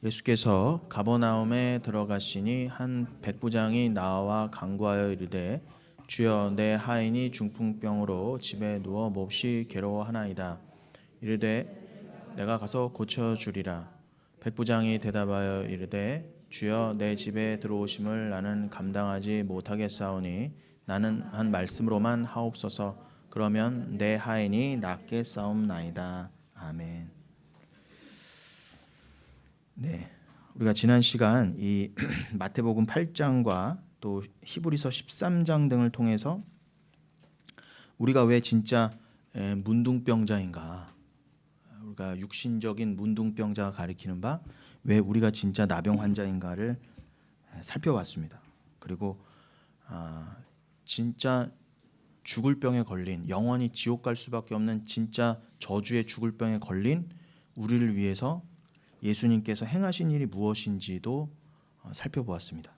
예수께서 가버나움에 들어가시니 한 백부장이 나와 간구하여 이르되 주여 내 하인이 중풍병으로 집에 누워 몹시 괴로워하나이다. 이르되 내가 가서 고쳐 주리라. 백부장이 대답하여 이르되 주여 내 집에 들어오심을 나는 감당하지 못하겠사오니 나는 한 말씀으로만 하옵소서. 그러면 내 하인이 낫게 싸움나이다. 아멘. 네, 우리가 지난 시간 이 마태복음 8장과 또 히브리서 13장 등을 통해서 우리가 왜 진짜 문둥병자인가, 우리가 육신적인 문둥병자가 가리키는 바 왜 우리가 진짜 나병 환자인가를 살펴봤습니다. 그리고 진짜 죽을 병에 걸린, 영원히 지옥 갈 수밖에 없는 진짜 저주의 죽을 병에 걸린 우리를 위해서 예수님께서 행하신 일이 무엇인지도 살펴보았습니다.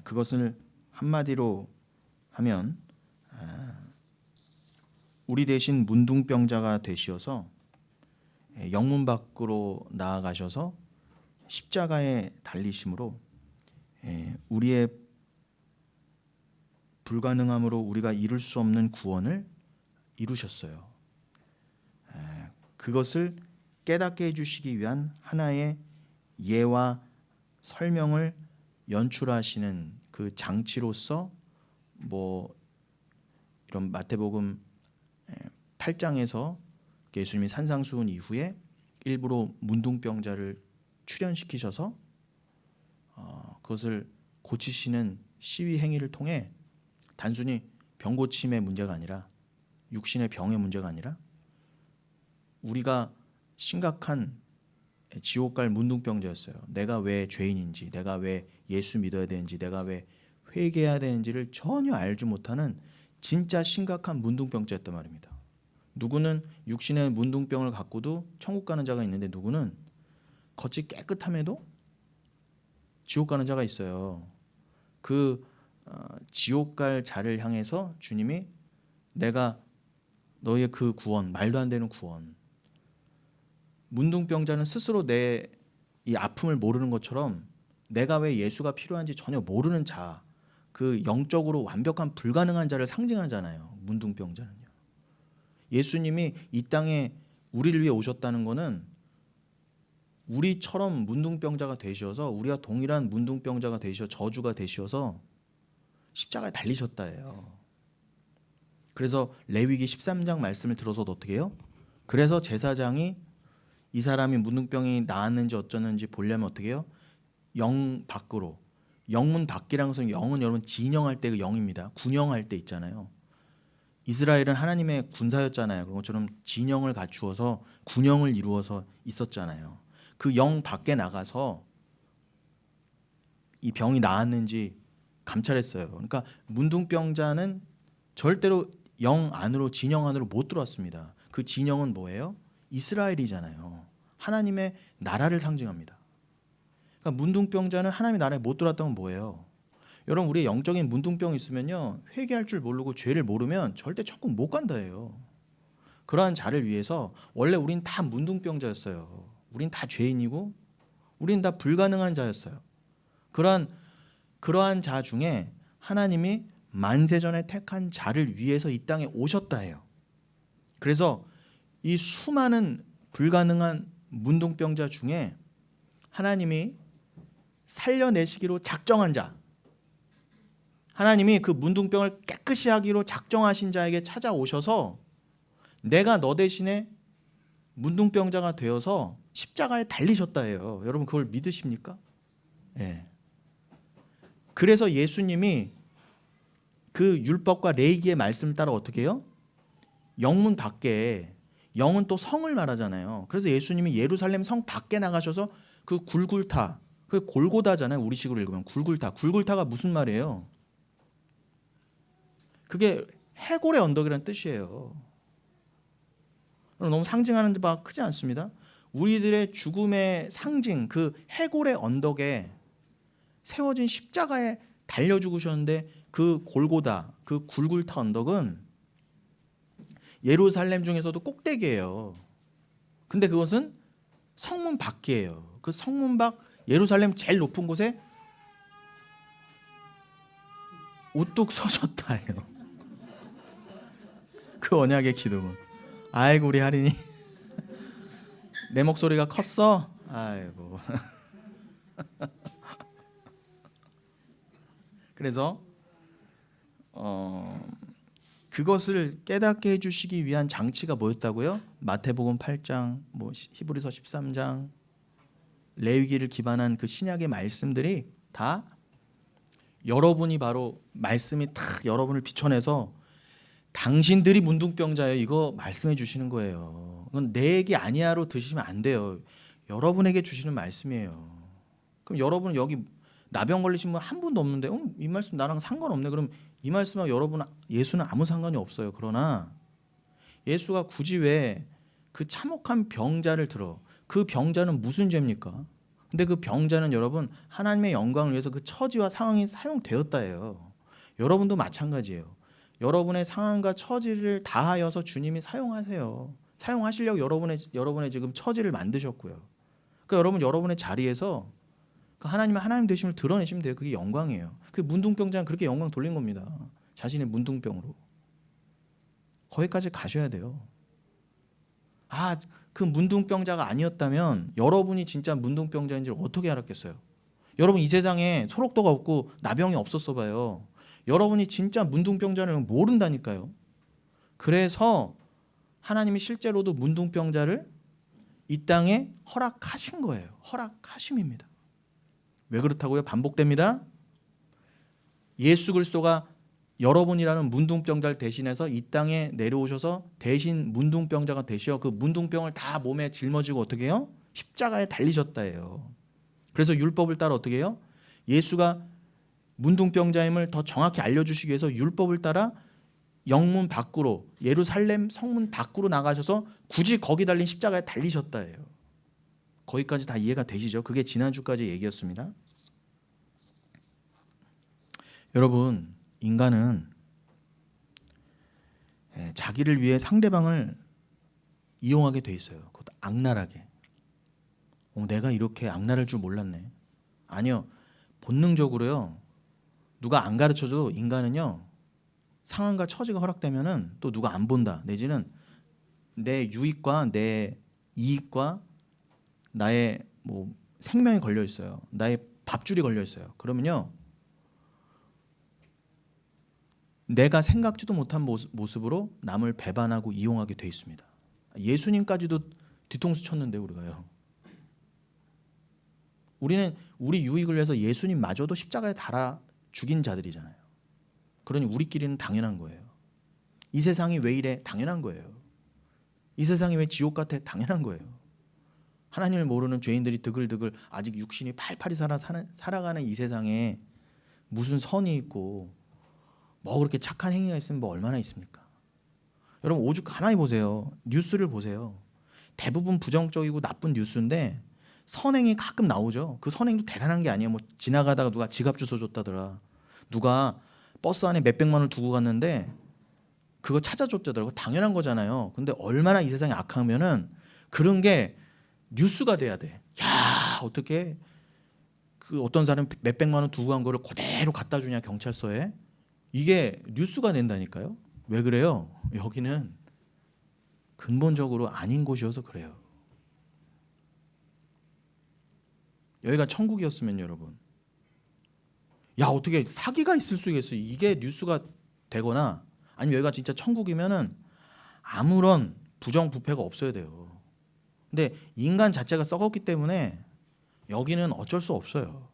그것을 한마디로 하면 우리 대신 문둥병자가 되시어서 영문 밖으로 나아가셔서 십자가에 달리심으로 우리의 불가능함으로 우리가 이룰 수 없는 구원을 이루셨어요. 그것을 깨닫게 해주시기 위한 하나의 예와 설명을 연출하시는 그 장치로서 이런 마태복음 8장에서 예수님이 산상수훈 이후에 일부러 문둥병자를 출현시키셔서 그것을 고치시는 시위 행위를 통해 단순히 병 고침의 문제가 아니라, 육신의 병의 문제가 아니라, 우리가 심각한 지옥 갈 문둥병자였어요. 내가 왜 죄인인지, 내가 왜 예수 믿어야 되는지, 내가 왜 회개해야 되는지를 전혀 알지 못하는 진짜 심각한 문둥병자였단 말입니다. 누구는 육신의 문둥병을 갖고도 천국 가는 자가 있는데, 누구는 겉이 깨끗함에도 지옥 가는 자가 있어요. 그 지옥 갈 자를 향해서 주님이 내가 너의 그 구원, 말도 안 되는 구원, 문둥병자는 스스로 내 이 아픔을 모르는 것처럼 내가 왜 예수가 필요한지 전혀 모르는 자, 그 영적으로 완벽한 불가능한 자를 상징하잖아요. 문둥병자는요. 예수님이 이 땅에 우리를 위해 오셨다는 것은 우리처럼 문둥병자가 되셔서, 우리와 동일한 문둥병자가 되셔, 저주가 되셔서 십자가에 달리셨다예요. 그래서 레위기 13장 말씀을 들어서도 어떻게 해요? 그래서 제사장이 이 사람이 문둥병이 나았는지 어쩌는지 보려면 어떻게 해요? 영 밖으로, 영문 밖이라는 것은, 영은 여러분 진영할 때 그 영입니다. 군영할 때 있잖아요. 이스라엘은 하나님의 군사였잖아요. 그런 것처럼 진영을 갖추어서 군영을 이루어서 있었잖아요. 그 영 밖에 나가서 이 병이 나았는지 감찰했어요. 그러니까 문둥병자는 절대로 영 안으로, 진영 안으로 못 들어왔습니다. 그 진영은 뭐예요? 이스라엘이잖아요. 하나님의 나라를 상징합니다. 그러니까 문둥병자는 하나님의 나라에 못 들어왔던 건 뭐예요? 여러분, 우리 영적인 문둥병이 있으면요, 회개할 줄 모르고 죄를 모르면 절대 천국 못 간다예요. 그러한 자를 위해서, 원래 우린 다 문둥병자였어요. 우린 다 죄인이고 우린 다 불가능한 자였어요. 그러한 자 중에 하나님이 만세전에 택한 자를 위해서 이 땅에 오셨다예요. 그래서 이 수많은 불가능한 문둥병자 중에 하나님이 살려내시기로 작정한 자, 하나님이 그 문둥병을 깨끗이 하기로 작정하신 자에게 찾아오셔서 내가 너 대신에 문둥병자가 되어서 십자가에 달리셨다예요. 여러분, 그걸 믿으십니까? 예. 그래서 예수님이 그 율법과 레위기의 말씀을 따라 어떻게 해요? 영문 밖에, 영은 또 성을 말하잖아요. 그래서 예수님이 예루살렘 성 밖에 나가셔서 그 굴굴타, 그 골고다잖아요. 우리식으로 읽으면 굴굴타가 무슨 말이에요? 그게 해골의 언덕이라는 뜻이에요. 너무 상징하는 바 크지 않습니다? 우리들의 죽음의 상징, 그 해골의 언덕에 세워진 십자가에 달려 죽으셨는데, 그 골고다, 그 굴굴타 언덕은 예루살렘 중에서도 꼭대기예요. 근데 그것은 성문 밖이에요. 그 성문 밖 예루살렘 제일 높은 곳에 우뚝 서셨다예요. 그 언약의 기둥은. 아이고 우리 할인이 내 목소리가 컸어. 아이고. 그래서 그것을 깨닫게 해주시기 위한 장치가 뭐였다고요? 마태복음 8장, 히브리서 13장, 레위기를 기반한 그 신약의 말씀들이 다 여러분이 바로 말씀이 탁 여러분을 비춰내서 당신들이 문둥병자예요. 이거 말씀해 주시는 거예요. 이건 내 얘기 아니야로 드시면 안 돼요. 여러분에게 주시는 말씀이에요. 그럼 여러분 여기 나병 걸리신 분 한 분도 없는데 이 말씀 나랑 상관없네. 그럼 이 말씀하고 여러분 예수는 아무 상관이 없어요. 그러나 예수가 굳이 왜 그 참혹한 병자를 들어? 그 병자는 무슨 죄입니까? 근데 그 병자는 여러분 하나님의 영광을 위해서 그 처지와 상황이 사용되었다예요. 여러분도 마찬가지예요. 여러분의 상황과 처지를 다하여서 주님이 사용하세요. 사용하시려고 여러분의 지금 처지를 만드셨고요. 그러니까 여러분 여러분의 자리에서 그 하나님의 하나님 되심을 드러내시면 돼요. 그게 영광이에요. 그 문둥병자는 그렇게 영광 돌린 겁니다. 자신의 문둥병으로. 거기까지 가셔야 돼요. 그 문둥병자가 아니었다면 여러분이 진짜 문둥병자인지를 어떻게 알았겠어요? 여러분 이 세상에 소록도가 없고 나병이 없었어 봐요. 여러분이 진짜 문둥병자를 모른다니까요. 그래서 하나님이 실제로도 문둥병자를 이 땅에 허락하신 거예요. 허락하심입니다. 왜 그렇다고요? 반복됩니다. 예수 그리스도가 여러분이라는 문둥병자를 대신해서 이 땅에 내려오셔서 대신 문둥병자가 되셔 그 문둥병을 다 몸에 짊어지고 어떻게 해요? 십자가에 달리셨다예요. 그래서 율법을 따라 어떻게 해요? 예수가 문둥병자임을 더 정확히 알려주시기 위해서 율법을 따라 영문 밖으로 예루살렘 성문 밖으로 나가셔서 굳이 거기 달린 십자가에 달리셨다예요. 거기까지 다 이해가 되시죠? 그게 지난주까지 얘기였습니다. 여러분 인간은 자기를 위해 상대방을 이용하게 돼 있어요. 그것도 악랄하게. 내가 이렇게 악랄할 줄 몰랐네. 아니요. 본능적으로요. 누가 안 가르쳐줘도 인간은요. 상황과 처지가 허락되면은 또 누가 안 본다. 내지는 내 유익과 내 이익과 나의 생명이 걸려 있어요. 나의 밥줄이 걸려 있어요. 그러면요. 내가 생각지도 못한 모습으로 남을 배반하고 이용하게 돼 있습니다. 예수님까지도 뒤통수 쳤는데 우리가요. 우리는 우리 유익을 위해서 예수님마저도 십자가에 달아 죽인 자들이잖아요. 그러니 우리끼리는 당연한 거예요. 이 세상이 왜 이래? 당연한 거예요. 이 세상이 왜 지옥 같아? 당연한 거예요. 하나님을 모르는 죄인들이 드글드글 아직 육신이 팔팔이 살아가는 이 세상에 무슨 선이 있고 그렇게 착한 행위가 있으면 얼마나 있습니까? 여러분 오죽 가만히 보세요. 뉴스를 보세요. 대부분 부정적이고 나쁜 뉴스인데 선행이 가끔 나오죠. 그 선행도 대단한 게 아니에요. 지나가다가 누가 지갑 주워 줬다더라. 누가 버스 안에 몇백만 원을 두고 갔는데 그거 찾아줬다더라. 당연한 거잖아요. 근데 얼마나 이 세상이 악하면은 그런 게 뉴스가 돼야 돼. 야 어떻게 그 어떤 사람 몇백만 원 두고 간 거를 그대로 갖다 주냐 경찰서에. 이게 뉴스가 된다니까요. 왜 그래요? 여기는 근본적으로 아닌 곳이어서 그래요. 여기가 천국이었으면 여러분 어떻게 사기가 있을 수 있겠어요. 이게 뉴스가 되거나 아니면 여기가 진짜 천국이면은 아무런 부정부패가 없어야 돼요. 근데 인간 자체가 썩었기 때문에 여기는 어쩔 수 없어요.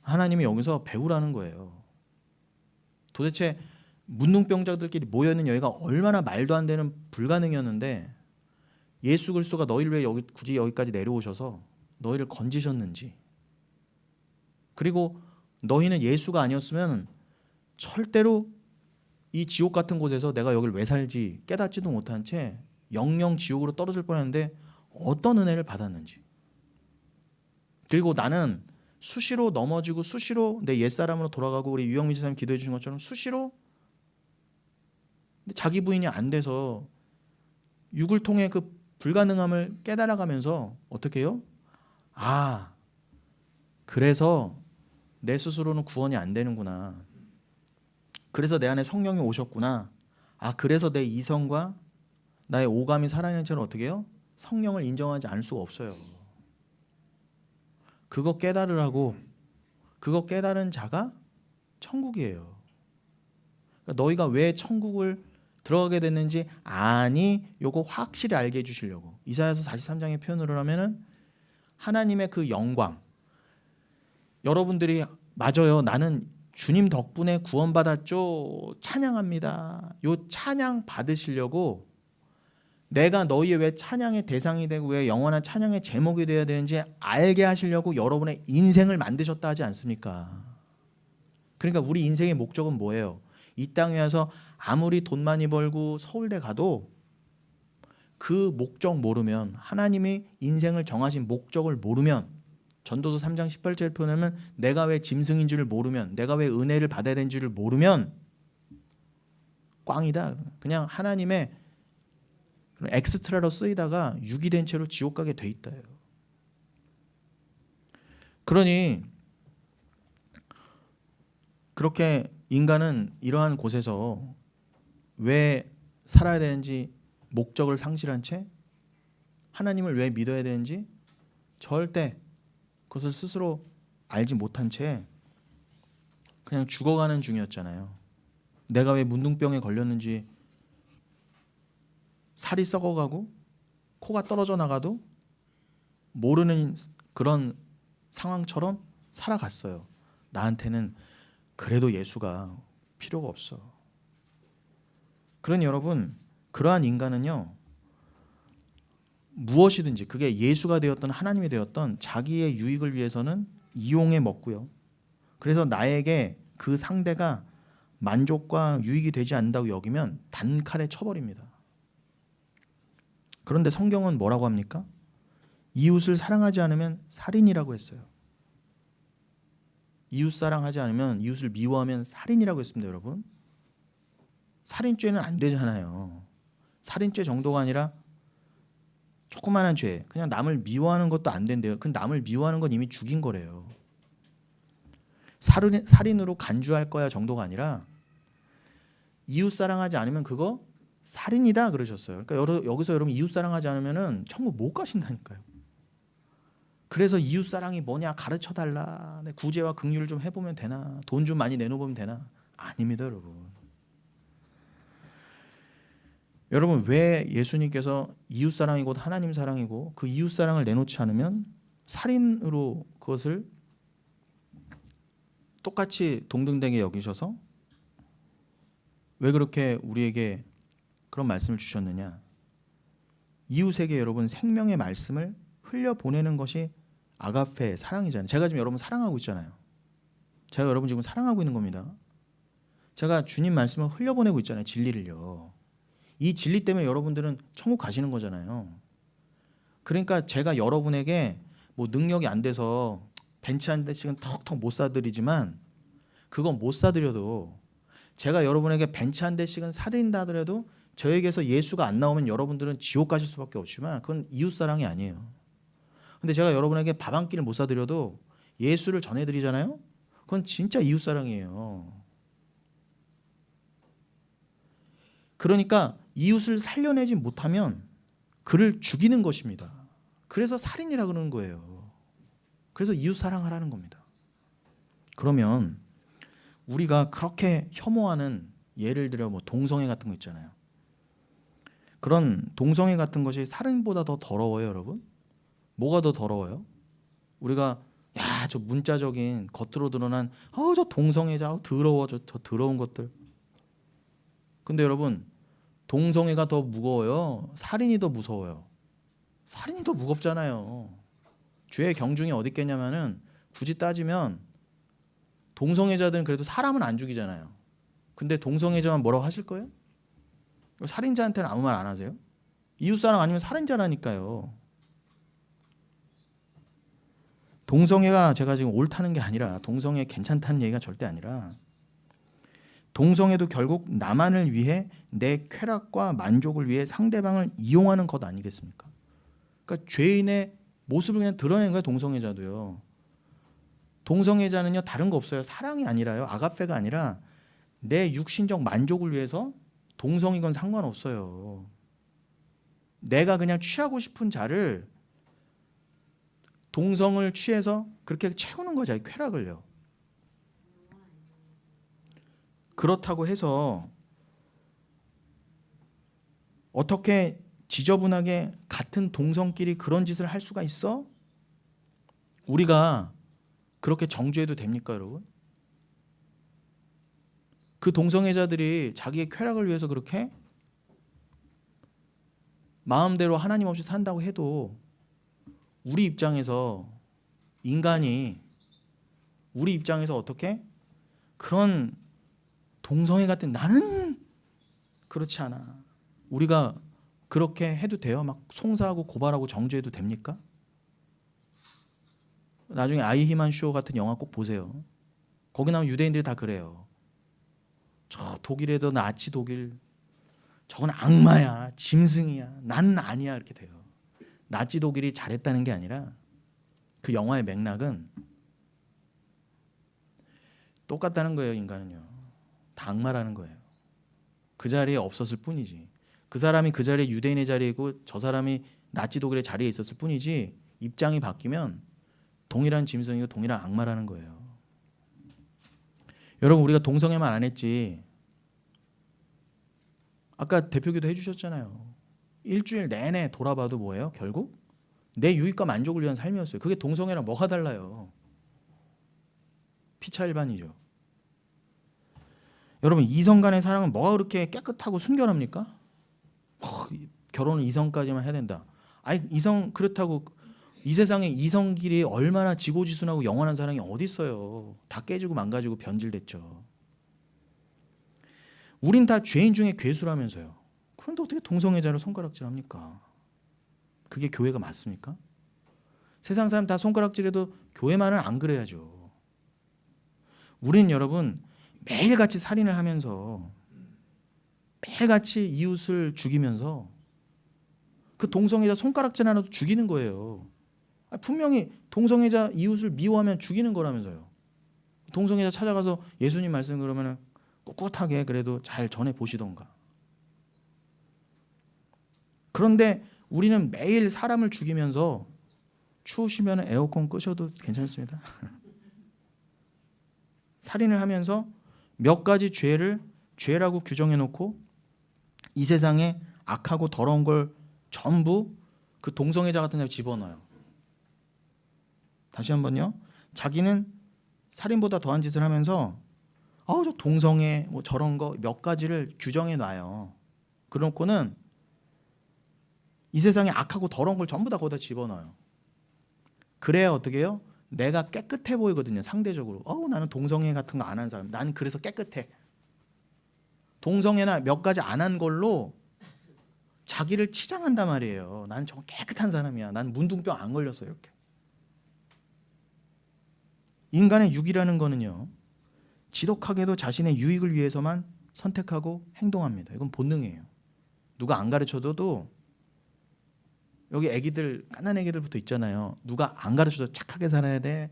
하나님이 여기서 배우라는 거예요. 도대체 문둥병자들끼리 모여있는 여기가 얼마나 말도 안 되는 불가능이었는데 예수 그리스도가 너희를 왜 굳이 여기까지 내려오셔서 너희를 건지셨는지, 그리고 너희는 예수가 아니었으면 절대로 이 지옥 같은 곳에서 내가 여기를 왜 살지 깨닫지도 못한 채 영영 지옥으로 떨어질 뻔했는데 어떤 은혜를 받았는지, 그리고 나는 수시로 넘어지고 수시로 내 옛사람으로 돌아가고 우리 유영민 지사님 기도해 주신 것처럼 수시로 자기 부인이 안 돼서 육을 통해 그 불가능함을 깨달아가면서 어떻게 해요? 아, 그래서 내 스스로는 구원이 안 되는구나. 그래서 내 안에 성령이 오셨구나. 아, 그래서 내 이성과 나의 오감이 살아있는 채로 어떻게 해요? 성령을 인정하지 않을 수가 없어요. 그거 깨달으라고. 그거 깨달은 자가 천국이에요. 그러니까 너희가 왜 천국을 들어가게 됐는지 아니, 요거 확실히 알게 해주시려고. 이사야서 43장의 표현으로 하면은 하나님의 그 영광. 여러분들이 맞아요. 나는 주님 덕분에 구원받았죠. 찬양합니다. 요 찬양 받으시려고 내가 너희의 왜 찬양의 대상이 되고 왜 영원한 찬양의 제목이 되어야 되는지 알게 하시려고 여러분의 인생을 만드셨다 하지 않습니까? 그러니까 우리 인생의 목적은 뭐예요? 이 땅에 와서 아무리 돈 많이 벌고 서울대 가도 그 목적 모르면, 하나님이 인생을 정하신 목적을 모르면, 전도서 3장 18절 표현하면 내가 왜 짐승인 줄을 모르면, 내가 왜 은혜를 받아야 되는 줄을 모르면 꽝이다. 그냥 하나님의 엑스트라로 쓰이다가 육이 된 채로 지옥 가게 돼 있다요. 그러니 그렇게 인간은 이러한 곳에서 왜 살아야 되는지 목적을 상실한 채, 하나님을 왜 믿어야 되는지 절대 그것을 스스로 알지 못한 채 그냥 죽어가는 중이었잖아요. 내가 왜 문둥병에 걸렸는지, 살이 썩어가고 코가 떨어져 나가도 모르는 그런 상황처럼 살아갔어요. 나한테는 그래도 예수가 필요가 없어. 그러니 여러분, 그러한 인간은요, 무엇이든지 그게 예수가 되었던 하나님이 되었던 자기의 유익을 위해서는 이용해 먹고요. 그래서 나에게 그 상대가 만족과 유익이 되지 않는다고 여기면 단칼에 쳐버립니다. 그런데 성경은 뭐라고 합니까? 이웃을 사랑하지 않으면 살인이라고 했어요. 이웃 사랑하지 않으면, 이웃을 미워하면 살인이라고 했습니다, 여러분. 살인죄는 안 되잖아요. 살인죄 정도가 아니라 조그마한 죄, 그냥 남을 미워하는 것도 안 된대요. 그 남을 미워하는 건 이미 죽인 거래요. 살인으로 간주할 거야 정도가 아니라 이웃 사랑하지 않으면 그거 살인이다 그러셨어요. 그러니까 여기서 여러분 이웃 사랑하지 않으면은 천국 못 가신다니까요. 그래서 이웃 사랑이 뭐냐 가르쳐 달라. 내 구제와 긍휼을 좀 해보면 되나? 돈 좀 많이 내놓으면 되나? 아닙니다, 여러분. 여러분, 왜 예수님께서 이웃 사랑이 곧 하나님 사랑이고 그 이웃 사랑을 내놓지 않으면 살인으로 그것을 똑같이 동등되게 여기셔서 왜 그렇게 우리에게 그런 말씀을 주셨느냐? 이웃에게 여러분 생명의 말씀을 흘려보내는 것이 아가페 사랑이잖아요. 제가 지금 여러분 사랑하고 있잖아요. 제가 여러분 지금 사랑하고 있는 겁니다. 제가 주님 말씀을 흘려보내고 있잖아요. 진리를요. 이 진리 때문에 여러분들은 천국 가시는 거잖아요. 그러니까 제가 여러분에게 뭐 능력이 안 돼서 벤츠 한 대씩은 턱턱 못 사드리지만, 그건 못 사드려도, 제가 여러분에게 벤츠 한 대씩은 사드린다 하더라도 저에게서 예수가 안 나오면 여러분들은 지옥 가실 수밖에 없지만 그건 이웃사랑이 아니에요. 근데 제가 여러분에게 밥 한 끼를 못 사드려도 예수를 전해드리잖아요. 그건 진짜 이웃사랑이에요. 그러니까 이웃을 살려내지 못하면 그를 죽이는 것입니다. 그래서 살인이라 그러는 거예요. 그래서 이웃 사랑하라는 겁니다. 그러면 우리가 그렇게 혐오하는, 예를 들어 뭐 동성애 같은 거 있잖아요. 그런 동성애 같은 것이 살인보다 더 더러워요, 여러분? 뭐가 더 더러워요? 우리가 야, 저 문자적인 겉으로 드러난 저 동성애자 더러워, 저 더러운 것들. 근데 여러분, 동성애가 더 무거워요? 살인이 더 무서워요? 살인이 더 무겁잖아요. 죄의 경중이 어디 있겠냐면은, 굳이 따지면 동성애자들은 그래도 사람은 안 죽이잖아요. 근데 동성애자만 뭐라고 하실 거예요? 살인자한테는 아무 말 안 하세요? 이웃사랑 아니면 살인자라니까요. 동성애가 제가 지금 옳다는 게 아니라, 동성애 괜찮다는 얘기가 절대 아니라, 동성애도 결국 나만을 위해 내 쾌락과 만족을 위해 상대방을 이용하는 것 아니겠습니까? 그러니까 죄인의 모습을 그냥 드러내는 거예요. 동성애자도요. 동성애자는요 다른 거 없어요. 사랑이 아니라요. 아가페가 아니라 내 육신적 만족을 위해서 동성이건 상관없어요. 내가 그냥 취하고 싶은 자를 동성을 취해서 그렇게 채우는 거죠. 쾌락을요. 그렇다고 해서 어떻게 지저분하게 같은 동성끼리 그런 짓을 할 수가 있어? 우리가 그렇게 정죄해도 됩니까, 여러분? 그 동성애자들이 자기의 쾌락을 위해서 그렇게 마음대로 하나님 없이 산다고 해도 우리 입장에서 인간이 우리 입장에서 어떻게 그런 동성애 같은 나는 그렇지 않아. 우리가 그렇게 해도 돼요? 막 송사하고 고발하고 정죄해도 됩니까? 나중에 아이히만 쇼 같은 영화 꼭 보세요. 거기 나오는 유대인들이 다 그래요. 저 독일에도 나치 독일 저건 악마야 짐승이야 난 아니야 이렇게 돼요. 나치 독일이 잘했다는 게 아니라 그 영화의 맥락은 똑같다는 거예요. 인간은요 다 악마라는 거예요. 그 자리에 없었을 뿐이지. 그 사람이 그 자리에 유대인의 자리이고 저 사람이 나치 독일의 자리에 있었을 뿐이지 입장이 바뀌면 동일한 짐승이고 동일한 악마라는 거예요. 여러분 우리가 동성애만 안 했지 아까 대표기도 해주셨잖아요. 일주일 내내 돌아봐도 뭐예요? 결국 내 유익과 만족을 위한 삶이었어요. 그게 동성애랑 뭐가 달라요? 피차 일반이죠. 여러분 이성 간의 사랑은 뭐가 그렇게 깨끗하고 순결합니까? 결혼을 이성까지만 해야 된다. 아니 이성 그렇다고 이 세상에 이성끼리 얼마나 지고지순하고 영원한 사랑이 어디 있어요? 다 깨지고 망가지고 변질됐죠. 우린 다 죄인 중에 괴수라면서요. 그런데 어떻게 동성애자를 손가락질합니까? 그게 교회가 맞습니까? 세상 사람 다 손가락질해도 교회만은 안 그래야죠. 우린 여러분 매일같이 살인을 하면서 매일같이 이웃을 죽이면서 그 동성애자 손가락질 하나도 죽이는 거예요. 분명히 동성애자 이웃을 미워하면 죽이는 거라면서요. 동성애자 찾아가서 예수님 말씀 그러면 꿋꿋하게 그래도 잘 전해 보시던가. 그런데 우리는 매일 사람을 죽이면서 추우시면 에어컨 끄셔도 괜찮습니다. 살인을 하면서 몇 가지 죄를 죄라고 규정해 놓고 이 세상에 악하고 더러운 걸 전부 그 동성애자 같은 데 집어넣어요. 다시 한번요. 자기는 살인보다 더한 짓을 하면서 저 동성애 뭐 저런 거 몇 가지를 규정해 놔요. 그러고는 이 세상에 악하고 더러운 걸 전부 다 거기다 집어넣어요. 그래야 어떻게 해요? 내가 깨끗해 보이거든요. 상대적으로. 나는 동성애 같은 거 안 한 사람. 나는 그래서 깨끗해. 동성애나 몇 가지 안 한 걸로 자기를 치장한단 말이에요. 나는 정말 깨끗한 사람이야. 난 문둥병 안 걸렸어 이렇게. 인간의 육이라는 거는요. 지독하게도 자신의 유익을 위해서만 선택하고 행동합니다. 이건 본능이에요. 누가 안 가르쳐줘도 여기 애기들 깐난 애기들부터 있잖아요. 누가 안 가르쳐도 착하게 살아야 돼.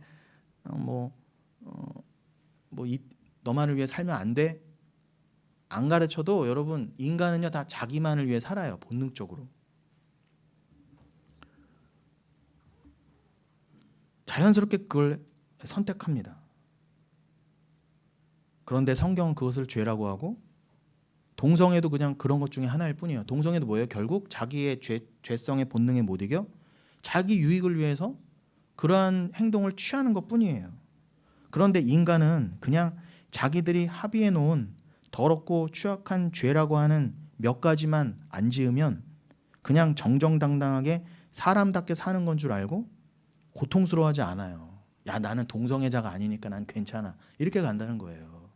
너만을 위해 살면 안 돼. 안 가르쳐도 여러분 인간은요 다 자기만을 위해 살아요. 본능적으로. 자연스럽게 그걸 선택합니다. 그런데 성경은 그것을 죄라고 하고 동성애도 그냥 그런 것 중에 하나일 뿐이에요. 동성애도 뭐예요? 결국 자기의 죄성의 본능에 못 이겨 자기 유익을 위해서 그러한 행동을 취하는 것 뿐이에요. 그런데 인간은 그냥 자기들이 합의해 놓은 더럽고 추악한 죄라고 하는 몇 가지만 안 지으면 그냥 정정당당하게 사람답게 사는 건 줄 알고 고통스러워하지 않아요. 야, 나는 동성애자가 아니니까 난 괜찮아. 이렇게 간다는 거예요.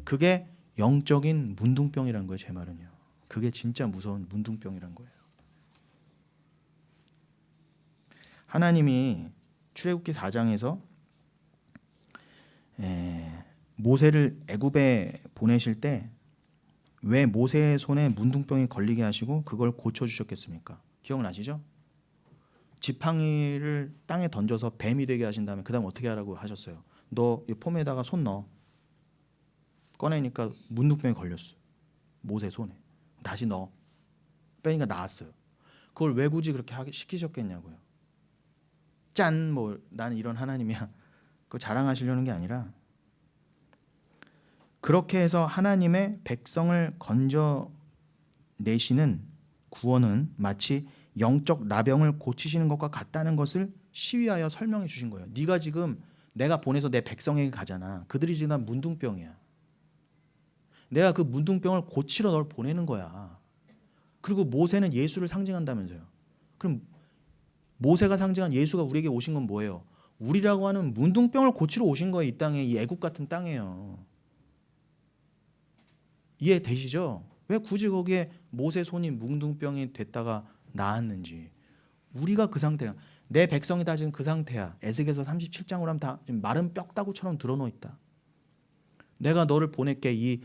그게 영적인 문둥병이라는 거예요. 제 말은요. 그게 진짜 무서운 문둥병이라는 거예요. 하나님이 출애굽기 4장에서 모세를 애굽에 보내실 때 왜 모세의 손에 문둥병이 걸리게 하시고 그걸 고쳐주셨겠습니까? 기억나시죠? 지팡이를 땅에 던져서 뱀이 되게 하신 다음에 그 다음 어떻게 하라고 하셨어요? 너 이 폼에다가 손 넣어. 꺼내니까 문둥병에 걸렸어. 모세 손에. 다시 넣어. 빼니까 나았어요. 그걸 왜 굳이 그렇게 시키셨겠냐고요. 짠, 뭐 나는 이런 하나님이야. 그거 자랑하시려는 게 아니라 그렇게 해서 하나님의 백성을 건져내시는 구원은 마치 영적 나병을 고치시는 것과 같다는 것을 시위하여 설명해 주신 거예요. 네가 지금 내가 보내서 내 백성에게 가잖아. 그들이 지금 문둥병이야. 내가 그 문둥병을 고치러 널 보내는 거야. 그리고 모세는 예수를 상징한다면서요. 그럼 모세가 상징한 예수가 우리에게 오신 건 뭐예요? 우리라고 하는 문둥병을 고치러 오신 거예요. 이 땅에, 이 애국 같은 땅에요. 이해되시죠? 왜 굳이 거기에 모세 손이 문둥병이 됐다가 나았는지. 우리가 그 상태야. 내 백성이 다 지금 그 상태야. 에스겔서 37장으로 하면 다 지금 마른 뼈다구처럼 드러누워 있다. 내가 너를 보낼게. 이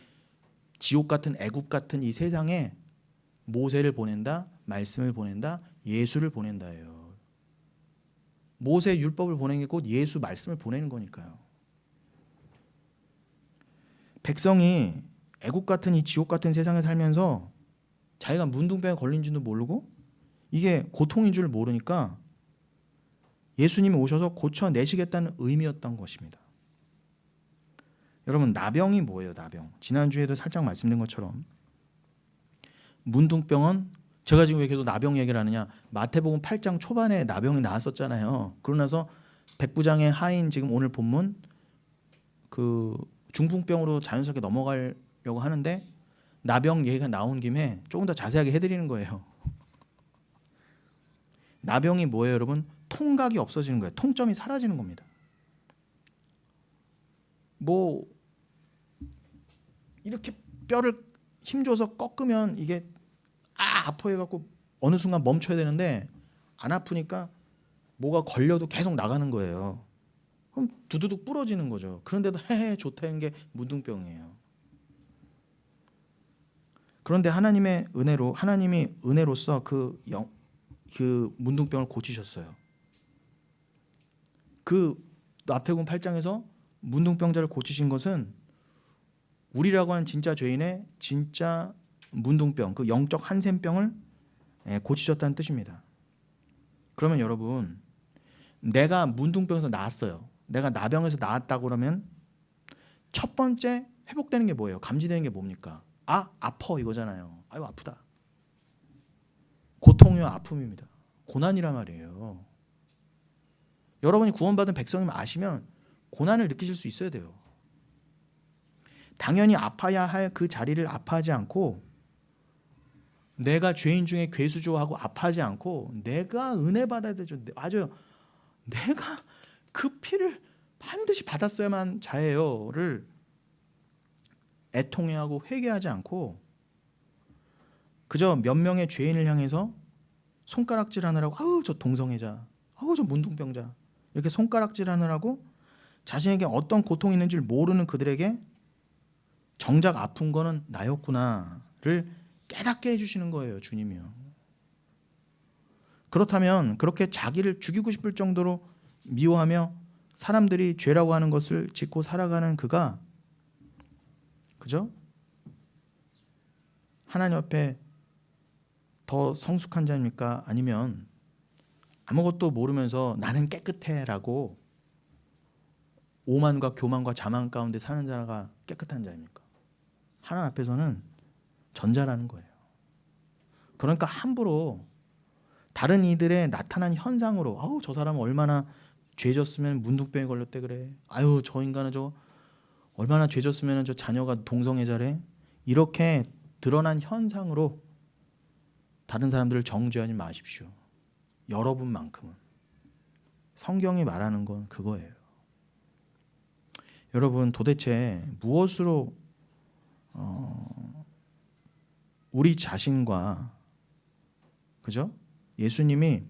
지옥 같은 애국 같은 이 세상에 모세를 보낸다, 말씀을 보낸다, 예수를 보낸다예요. 모세 율법을 보내는 게 곧 예수 말씀을 보내는 거니까요. 백성이 애국 같은 이 지옥 같은 세상에 살면서 자기가 문둥병에 걸린 줄도 모르고 이게 고통인 줄 모르니까 예수님이 오셔서 고쳐내시겠다는 의미였던 것입니다. 여러분, 나병이 뭐예요? 나병. 지난주에도 살짝 말씀드린 것처럼 문둥병은 제가 지금 왜 계속 나병 얘기를 하느냐. 마태복음 8장 초반에 나병이 나왔었잖아요. 그러고 나서 백부장의 하인 지금 오늘 본문 그 중풍병으로 자연스럽게 넘어가려고 하는데 나병 얘기가 나온 김에 조금 더 자세하게 해드리는 거예요. 나병이 뭐예요, 여러분? 통각이 없어지는 거예요. 통점이 사라지는 겁니다. 뭐 이렇게 뼈를 힘줘서 꺾으면 이게 아파 해갖고 어느 순간 멈춰야 되는데 안 아프니까 뭐가 걸려도 계속 나가는 거예요. 그럼 두두둑 부러지는 거죠. 그런데도 헤헤 좋다는 게 문둥병이에요. 그런데 하나님의 은혜로 하나님이 은혜로서 그 문둥병을 고치셨어요. 그 마태복음 8장에서 문둥병자를 고치신 것은 우리라고 하는 진짜 죄인의 진짜 문둥병, 그 영적 한센병을 고치셨다는 뜻입니다. 그러면 여러분, 내가 문둥병에서 나았어요. 내가 나병에서 나았다고 그러면 첫 번째 회복되는 게 뭐예요? 감지되는 게 뭡니까? 아파 이거잖아요. 아유 아프다. 고통이요 아픔입니다. 고난이란 말이에요. 여러분이 구원받은 백성이면 아시면 고난을 느끼실 수 있어야 돼요. 당연히 아파야 할 그 자리를 아파하지 않고 내가 죄인 중에 괴수조하고 아파하지 않고 내가 은혜 받아야 되죠. 맞아요. 내가 그 피를 반드시 받았어야만 자예요를 애통해하고 회개하지 않고 그저 몇 명의 죄인을 향해서 손가락질하느라고 아우 저 동성애자, 아우 저 문둥병자 이렇게 손가락질하느라고 자신에게 어떤 고통이 있는지를 모르는 그들에게 정작 아픈 거는 나였구나를 깨닫게 해주시는 거예요, 주님이요. 그렇다면 그렇게 자기를 죽이고 싶을 정도로 미워하며 사람들이 죄라고 하는 것을 짓고 살아가는 그가 그죠? 하나님 앞에 더 성숙한 자입니까? 아니면 아무것도 모르면서 나는 깨끗해라고 오만과 교만과 자만 가운데 사는 자가 깨끗한 자입니까? 하나님 앞에서는 전자라는 거예요. 그러니까 함부로 다른 이들의 나타난 현상으로 아우 저 사람은 얼마나 죄졌으면 문둥병에 걸렸대 그래. 아유 저 인간은 저 얼마나 죄졌으면 저 자녀가 동성애자래. 이렇게 드러난 현상으로 다른 사람들을 정죄하지 마십시오. 여러분만큼은. 성경이 말하는 건 그거예요. 여러분 도대체 무엇으로 우리 자신과 그죠? 예수님이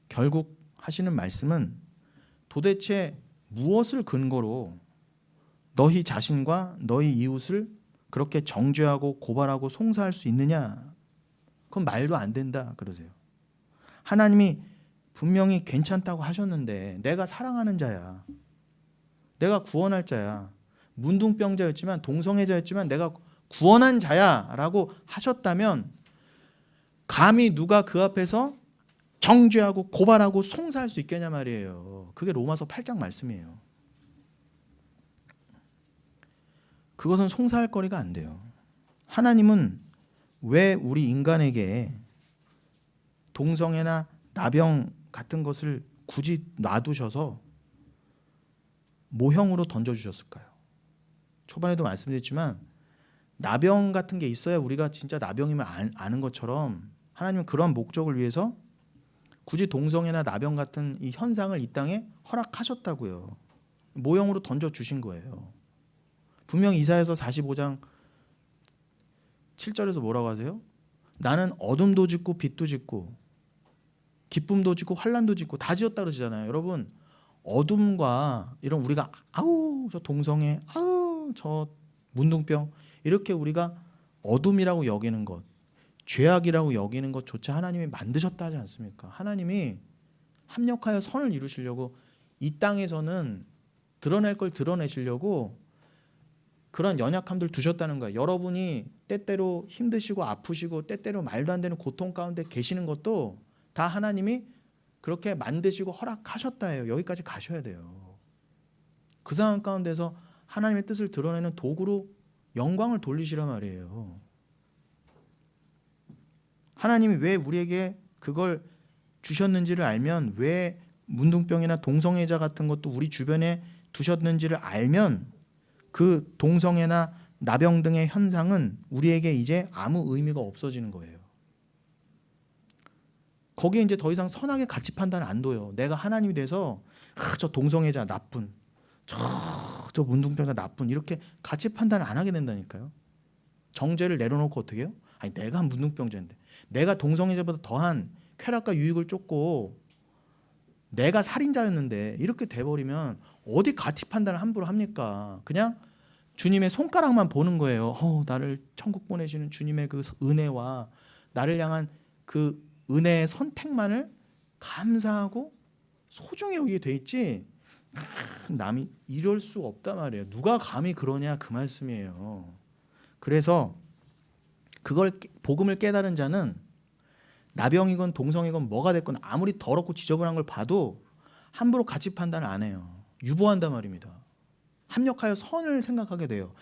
결국 하시는 말씀은 도대체 무엇을 근거로 너희 자신과 너희 이웃을 그렇게 정죄하고 고발하고 송사할 수 있느냐? 그건 말도 안 된다 그러세요. 하나님이 분명히 괜찮다고 하셨는데 내가 사랑하는 자야. 내가 구원할 자야. 문둥병자였지만 동성애자였지만 내가 구원한 자야라고 하셨다면 감히 누가 그 앞에서 정죄하고 고발하고 송사할 수 있겠냐 말이에요. 그게 로마서 8장 말씀이에요. 그것은 송사할 거리가 안 돼요. 하나님은 왜 우리 인간에게 동성애나 나병 같은 것을 굳이 놔두셔서 모형으로 던져주셨을까요? 초반에도 말씀드렸지만 나병 같은 게 있어야 우리가 진짜 나병임을 아는 것처럼 하나님은 그런 목적을 위해서 굳이 동성애나 나병 같은 이 현상을 이 땅에 허락하셨다고요. 모형으로 던져주신 거예요. 분명히 이사야서 45장 7절에서 뭐라고 하세요? 나는 어둠도 짓고 빛도 짓고 기쁨도 짓고 환난도 짓고 다 지었다 그러시잖아요. 여러분, 어둠과 이런 우리가 아우 저 동성애, 아우 저 문둥병 이렇게 우리가 어둠이라고 여기는 것, 죄악이라고 여기는 것조차 하나님이 만드셨다 하지 않습니까? 하나님이 합력하여 선을 이루시려고 이 땅에서는 드러낼 걸 드러내시려고 그런 연약함들 두셨다는 거예요. 여러분이 때때로 힘드시고 아프시고 때때로 말도 안 되는 고통 가운데 계시는 것도 다 하나님이 그렇게 만드시고 허락하셨다예요. 여기까지 가셔야 돼요. 그 상황 가운데서 하나님의 뜻을 드러내는 도구로 영광을 돌리시란 말이에요. 하나님이 왜 우리에게 그걸 주셨는지를 알면, 왜 문둥병이나 동성애자 같은 것도 우리 주변에 두셨는지를 알면 그 동성애나 나병 등의 현상은 우리에게 이제 아무 의미가 없어지는 거예요. 거기에 이제 더 이상 선악의 가치 판단을 안 둬요. 내가 하나님이 돼서 저 동성애자 나쁜, 저 문둥병자 나쁜, 이렇게 가치 판단을 안 하게 된다니까요. 정죄를 내려놓고 어떻게 해요? 아니 내가 문둥병자인데, 내가 동성애자보다 더한 쾌락과 유익을 쫓고 내가 살인자였는데 이렇게 돼버리면 어디 가치 판단을 함부로 합니까? 그냥 주님의 손가락만 보는 거예요. 나를 천국 보내시는 주님의 그 은혜와 나를 향한 그 은혜의 선택만을 감사하고 소중히 여기게 돼 있지, 남이 이럴 수 없단 말이에요. 누가 감히 그러냐 그 말씀이에요. 그래서 그걸 복음을 깨달은 자는 나병이건 동성이건 뭐가 됐건 아무리 더럽고 지저분한 걸 봐도 함부로 가치 판단을 안 해요. 유보한단 말입니다. 합력하여 선을 생각하게 돼요.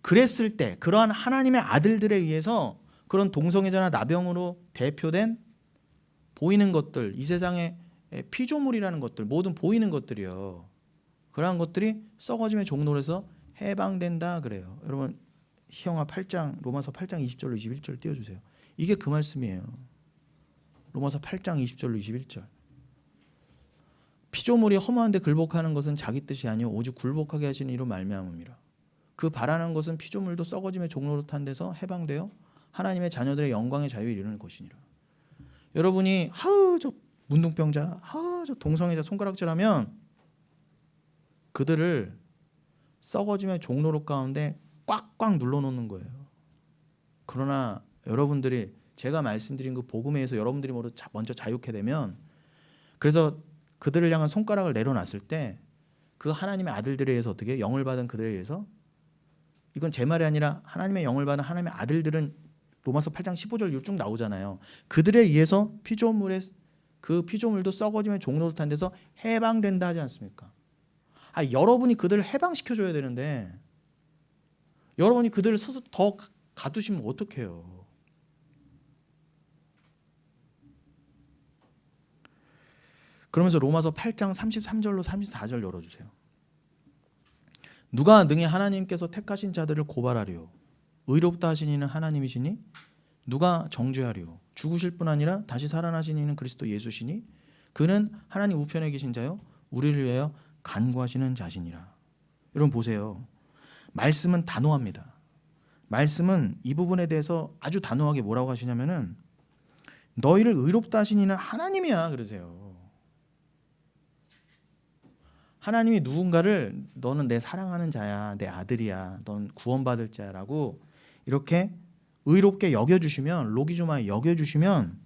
그랬을 때 그러한 하나님의 아들들에 의해서 그런 동성애자나 나병으로 대표된 보이는 것들, 이 세상의 피조물이라는 것들, 모든 보이는 것들이요, 그러한 것들이 썩어짐의 종로에서 해방된다 그래요. 여러분 희영아 8장, 로마서 8장 20절로 21절 띄워주세요. 이게 그 말씀이에요. 로마서 8장 20절로 21절. 피조물이 허무한데 굴복하는 것은 자기 뜻이 아니요 오직 굴복하게 하시는 이로 말미암음이라. 그 바라는 것은 피조물도 썩어짐의 종로로 탄 데서 해방되어 하나님의 자녀들의 영광의 자유에 이르는 것이니라. 여러분이 저 문둥병자, 저 동성애자 손가락질하면 그들을 썩어짐의 종로로 가운데 꽉꽉 눌러놓는 거예요. 그러나 여러분들이 제가 말씀드린 그 복음에 의해서 여러분들이 먼저 자유케 되면, 그래서 그들을 향한 손가락을 내려놨을 때 그 하나님의 아들들에 의해서 어떻게 영을 받은 그들에 의해서, 이건 제 말이 아니라 하나님의 영을 받은 하나님의 아들들은 로마서 8장 15절 쭉 나오잖아요. 그들에 의해서 그 피조물도 썩어지면 종로로 탄 데서 해방된다 하지 않습니까? 여러분이 그들을 해방시켜줘야 되는데 여러분이 그들을 스스로 더 가두시면 어떡해요? 그러면서 로마서 8장 33절로 34절 열어주세요. 누가 능히 하나님께서 택하신 자들을 고발하리요? 의롭다 하신 이는 하나님이시니 누가 정죄하리요? 죽으실 뿐 아니라 다시 살아나신 이는 그리스도 예수시니 그는 하나님 우편에 계신 자요 우리를 위하여 간구하시는 자시니라. 여러분 보세요. 말씀은 단호합니다. 말씀은 이 부분에 대해서 아주 단호하게 뭐라고 하시냐면은 너희를 의롭다 하신 이는 하나님이야 그러세요. 하나님이 누군가를 너는 내 사랑하는 자야, 내 아들이야, 넌 구원받을 자라고 이렇게 의롭게 여겨주시면, 로기조마에 여겨주시면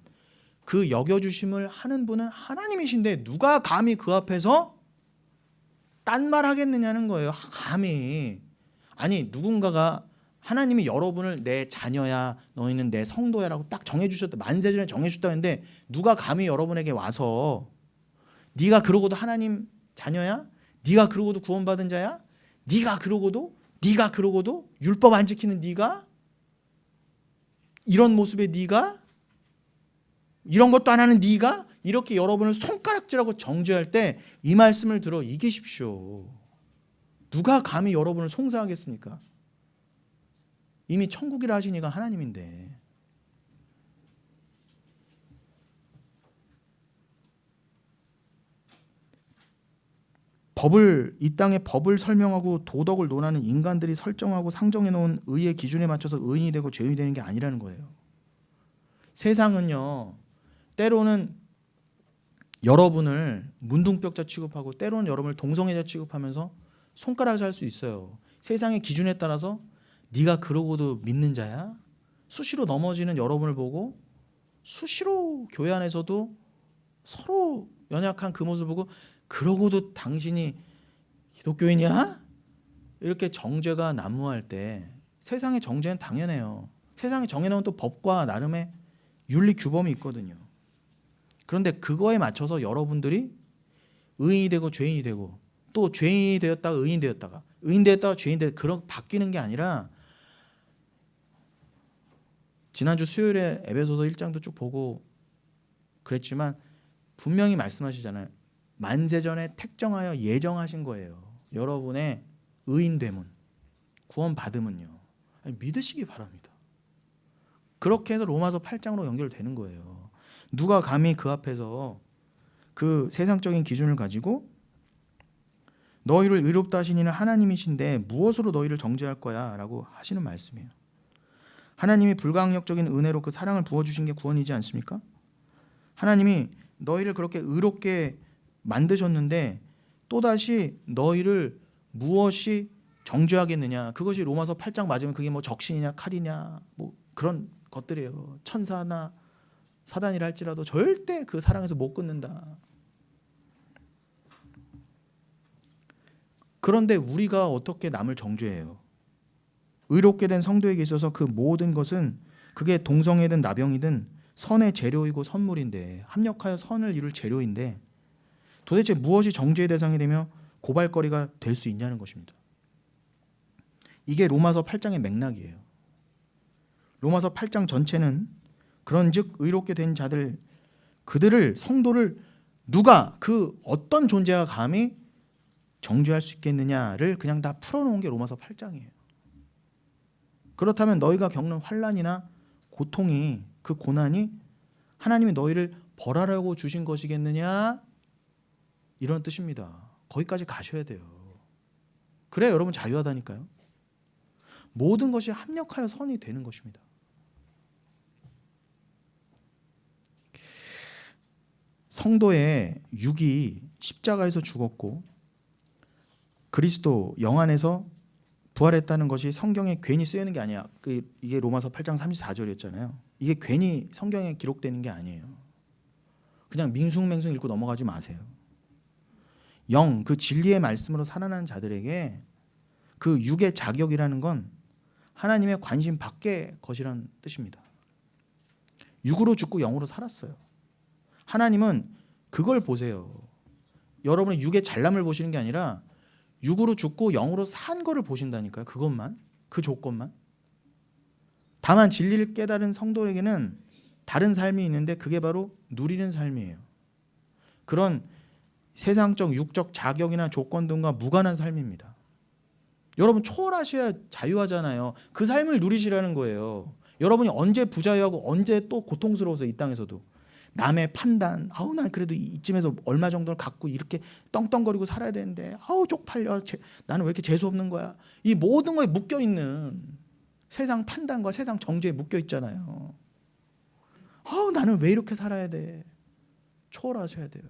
그 여겨주심을 하는 분은 하나님이신데 누가 감히 그 앞에서 딴 말 하겠느냐는 거예요. 감히. 아니 누군가가 하나님이 여러분을 내 자녀야, 너희는 내 성도야라고 딱 정해주셨다. 만세전에 정해주셨다 했는데 누가 감히 여러분에게 와서 네가 그러고도 하나님 자녀야? 네가 그러고도 구원받은 자야? 네가 그러고도 율법 안 지키는 네가? 이런 모습의 네가? 이런 것도 안 하는 네가? 이렇게 여러분을 손가락질하고 정죄할 때 이 말씀을 들어 이기십시오. 누가 감히 여러분을 송사하겠습니까? 이미 천국이라 하신 이가 하나님인데. 이 땅에 법을 설명하고 도덕을 논하는 인간들이 설정하고 상정해 놓은 의의 기준에 맞춰서 의인이 되고 죄인이 되는 게 아니라는 거예요. 세상은요, 때로는 여러분을 문둥병자 취급하고 때로는 여러분을 동성애자 취급하면서 손가락질 할 수 있어요. 세상의 기준에 따라서 네가 그러고도 믿는 자야? 수시로 넘어지는 여러분을 보고 수시로 교회 안에서도 서로 연약한 그 모습을 보고 그러고도 당신이 기독교인이야? 이렇게 정죄가 난무할 때 세상의 정죄는 당연해요. 세상이 정해놓은 또 법과 나름의 윤리 규범이 있거든요. 그런데 그거에 맞춰서 여러분들이 의인이 되고 죄인이 되고 또 죄인이 되었다가 의인 되었다가 의인 되었다가 죄인 되었다가 그런 바뀌는 게 아니라 지난주 수요일에 에베소서 1장도 쭉 보고 그랬지만 분명히 말씀하시잖아요. 만세전에 택정하여 예정하신 거예요. 여러분의 의인됨은 구원받음은요. 믿으시기 바랍니다. 그렇게 해서 로마서 8장으로 연결되는 거예요. 누가 감히 그 앞에서 그 세상적인 기준을 가지고 너희를 의롭다 하신 이는 하나님이신데 무엇으로 너희를 정죄할 거야 라고 하시는 말씀이에요. 하나님이 불가항력적인 은혜로 그 사랑을 부어주신 게 구원이지 않습니까? 하나님이 너희를 그렇게 의롭게 만드셨는데 또다시 너희를 무엇이 정죄하겠느냐. 그것이 로마서 8장 맞으면 그게 뭐 적신이냐 칼이냐 뭐 그런 것들이에요. 천사나 사단이라 할지라도 절대 그 사랑에서 못 끊는다. 그런데 우리가 어떻게 남을 정죄해요? 의롭게 된 성도에게 있어서 그 모든 것은 그게 동성애든 나병이든 선의 재료이고 선물인데 합력하여 선을 이룰 재료인데 도대체 무엇이 정죄의 대상이 되며 고발거리가 될 수 있냐는 것입니다. 이게 로마서 8장의 맥락이에요. 로마서 8장 전체는 그런즉 의롭게 된 자들 그들을 성도를 누가 그 어떤 존재가 감히 정죄할 수 있겠느냐를 그냥 다 풀어놓은 게 로마서 8장이에요. 그렇다면 너희가 겪는 환난이나 고통이 그 고난이 하나님이 너희를 벌하라고 주신 것이겠느냐 이런 뜻입니다. 거기까지 가셔야 돼요. 그래야 여러분 자유하다니까요. 모든 것이 합력하여 선이 되는 것입니다. 성도의 육이 십자가에서 죽었고 그리스도 영 안에서 부활했다는 것이 성경에 괜히 쓰여있는 게 아니야. 이게 로마서 8장 34절이었잖아요. 이게 괜히 성경에 기록되는 게 아니에요. 그냥 밍숭맹숭 읽고 넘어가지 마세요. 영, 그 진리의 말씀으로 살아나는 자들에게 그 육의 자격이라는 건 하나님의 관심 밖의 것이라는 뜻입니다. 육으로 죽고 영으로 살았어요. 하나님은 그걸 보세요. 여러분의 육의 잘남을 보시는 게 아니라 육으로 죽고 영으로 산 거를 보신다니까요. 그것만, 그 조건만. 다만 진리를 깨달은 성도에게는 다른 삶이 있는데 그게 바로 누리는 삶이에요. 그런 세상적 육적 자격이나 조건 등과 무관한 삶입니다. 여러분 초월하셔야 자유하잖아요. 그 삶을 누리시라는 거예요. 여러분이 언제 부자유하고 언제 또 고통스러워서 이 땅에서도 남의 판단, 아우 난 그래도 이쯤에서 얼마 정도를 갖고 이렇게 떵떵거리고 살아야 되는데 아우 쪽팔려, 나는 왜 이렇게 재수 없는 거야. 이 모든 거에 묶여 있는 세상 판단과 세상 정죄에 묶여 있잖아요. 아우 나는 왜 이렇게 살아야 돼. 초월하셔야 돼요.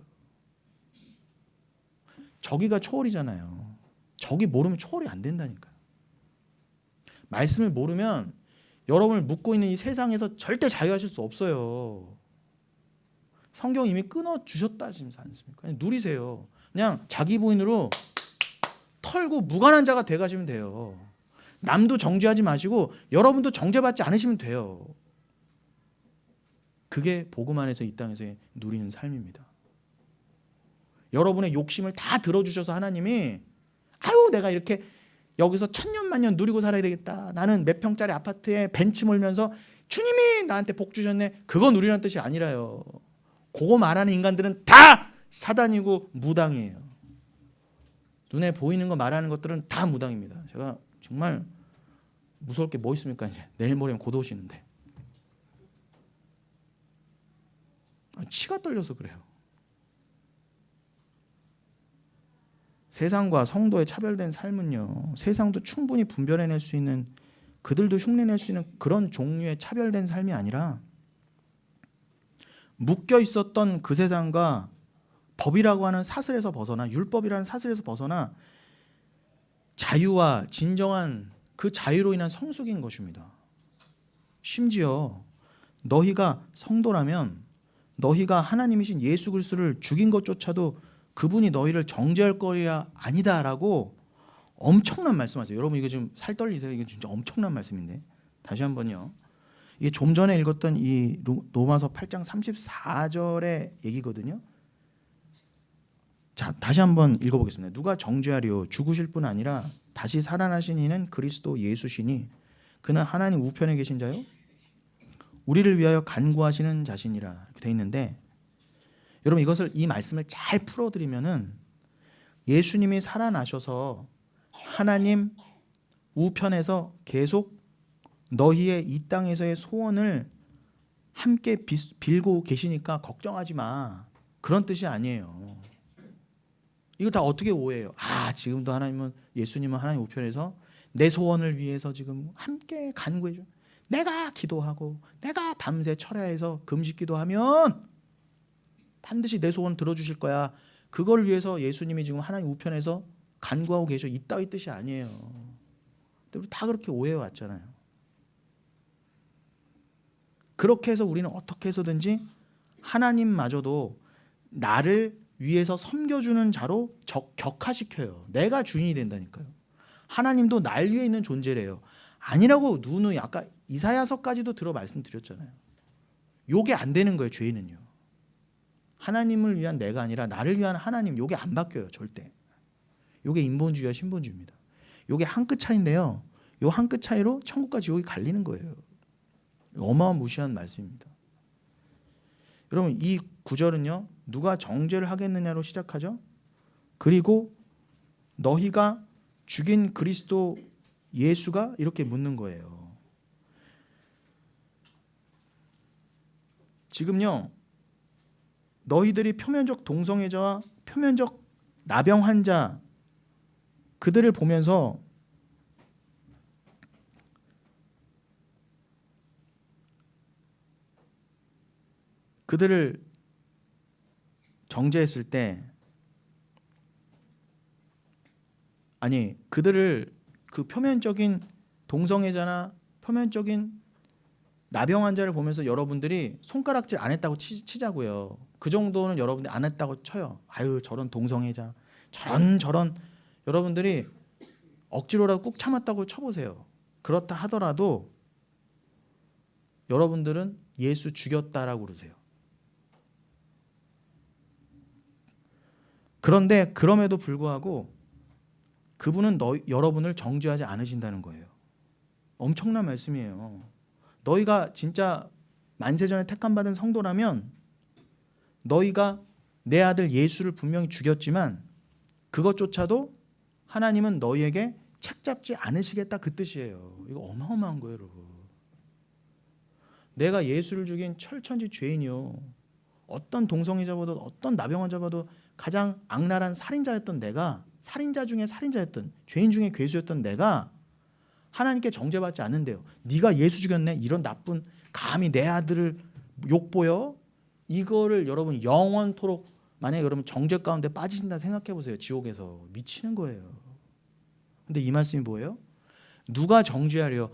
저기가 초월이잖아요. 저기 모르면 초월이 안 된다니까요. 말씀을 모르면 여러분을 묶고 있는 이 세상에서 절대 자유하실 수 없어요. 성경 이미 끊어주셨다지 않습니까? 그냥 누리세요. 그냥 자기 부인으로 털고 무관한 자가 돼가시면 돼요. 남도 정죄하지 마시고 여러분도 정죄받지 않으시면 돼요. 그게 복음 안에서 이 땅에서 누리는 삶입니다. 여러분의 욕심을 다 들어주셔서 하나님이 아유 내가 이렇게 여기서 천년만년 누리고 살아야 되겠다. 나는 몇 평짜리 아파트에 벤치 몰면서 주님이 나한테 복 주셨네. 그거 누리라는 뜻이 아니라요. 그거 말하는 인간들은 다 사단이고 무당이에요. 눈에 보이는 거 말하는 것들은 다 무당입니다. 제가 정말 무서울 게 뭐 있습니까? 이제 내일 모레면 곧 오시는데 치가 떨려서 그래요. 세상과 성도의 차별된 삶은요, 세상도 충분히 분별해낼 수 있는, 그들도 흉내낼 수 있는 그런 종류의 차별된 삶이 아니라 묶여 있었던 그 세상과 법이라고 하는 사슬에서 벗어나, 율법이라는 사슬에서 벗어나 자유와 진정한 그 자유로 인한 성숙인 것입니다. 심지어 너희가 성도라면 너희가 하나님이신 예수 그리스도를 죽인 것조차도 그분이 너희를 정죄할 거리가 아니다라고 엄청난 말씀하세요. 여러분 이거 지금 살 떨리세요? 이게 진짜 엄청난 말씀인데 다시 한번요. 이게 좀 전에 읽었던 이 로마서 8장 34절의 얘기거든요. 자, 다시 한번 읽어보겠습니다. 누가 정죄하리요? 죽으실 뿐 아니라 다시 살아나신 이는 그리스도 예수시니 그는 하나님 우편에 계신 자요 우리를 위하여 간구하시는 자신이라 이렇게 돼 있는데, 여러분 이 말씀을 잘 풀어드리면은 예수님이 살아나셔서 하나님 우편에서 계속 너희의 이 땅에서의 소원을 함께 빌고 계시니까 걱정하지 마, 그런 뜻이 아니에요. 이거 다 어떻게 오해해요? 지금도 예수님은 하나님 우편에서 내 소원을 위해서 지금 함께 간구해줘. 내가 기도하고 내가 밤새 철야해서 금식 기도하면 반드시 내 소원 들어주실 거야. 그걸 위해서 예수님이 지금 하나님 우편에서 간구하고 계셔. 이따위 뜻이 아니에요. 우리 다 그렇게 오해해 왔잖아요. 그렇게 해서 우리는 어떻게 해서든지 하나님마저도 나를 위해서 섬겨주는 자로 격화시켜요. 내가 주인이 된다니까요. 하나님도 날 위에 있는 존재래요. 아니라고 누누이 아까 이사야서까지도 들어 말씀드렸잖아요. 요게 안 되는 거예요. 죄인은요. 하나님을 위한 내가 아니라 나를 위한 하나님, 요게 안 바뀌어요. 절대. 요게 인본주의와 신본주의입니다. 요게 한 끗 차이인데요. 요 한 끗 차이로 천국과 지옥이 갈리는 거예요. 어마무시한 말씀입니다. 여러분 이 구절은요, 누가 정죄를 하겠느냐로 시작하죠. 그리고 너희가 죽인 그리스도 예수가 이렇게 묻는 거예요. 지금요, 너희들이 표면적 동성애자와 표면적 나병 환자 그들을 보면서 그들을 정죄했을 때, 아니 그들을 그 표면적인 동성애자나 표면적인 나병 환자를 보면서 여러분들이 손가락질 안 했다고 치자고요. 그 정도는 여러분들이 안 했다고 쳐요. 아유 저런 동성애자, 저런 여러분들이 억지로라도 꾹 참았다고 쳐보세요. 그렇다 하더라도 여러분들은 예수 죽였다라고 그러세요. 그런데 그럼에도 불구하고 그분은 여러분을 정죄하지 않으신다는 거예요. 엄청난 말씀이에요. 너희가 진짜 만세전에 택함받은 성도라면 너희가 내 아들 예수를 분명히 죽였지만 그것조차도 하나님은 너희에게 책잡지 않으시겠다, 그 뜻이에요. 이거 어마어마한 거예요, 여러분. 내가 예수를 죽인 철천지 죄인이요, 어떤 동성애자보다 어떤 나병환자보다 가장 악랄한 살인자였던 내가, 살인자 중에 살인자였던, 죄인 중에 괴수였던 내가 하나님께 정죄받지 않는데요. 네가 예수 죽였네? 이런 나쁜, 감히 내 아들을 욕보여? 이거를 여러분 영원토록 만약에 여러분 정죄 가운데 빠지신다 생각해 보세요. 지옥에서 미치는 거예요. 근데 이 말씀이 뭐예요? 누가 정죄하려?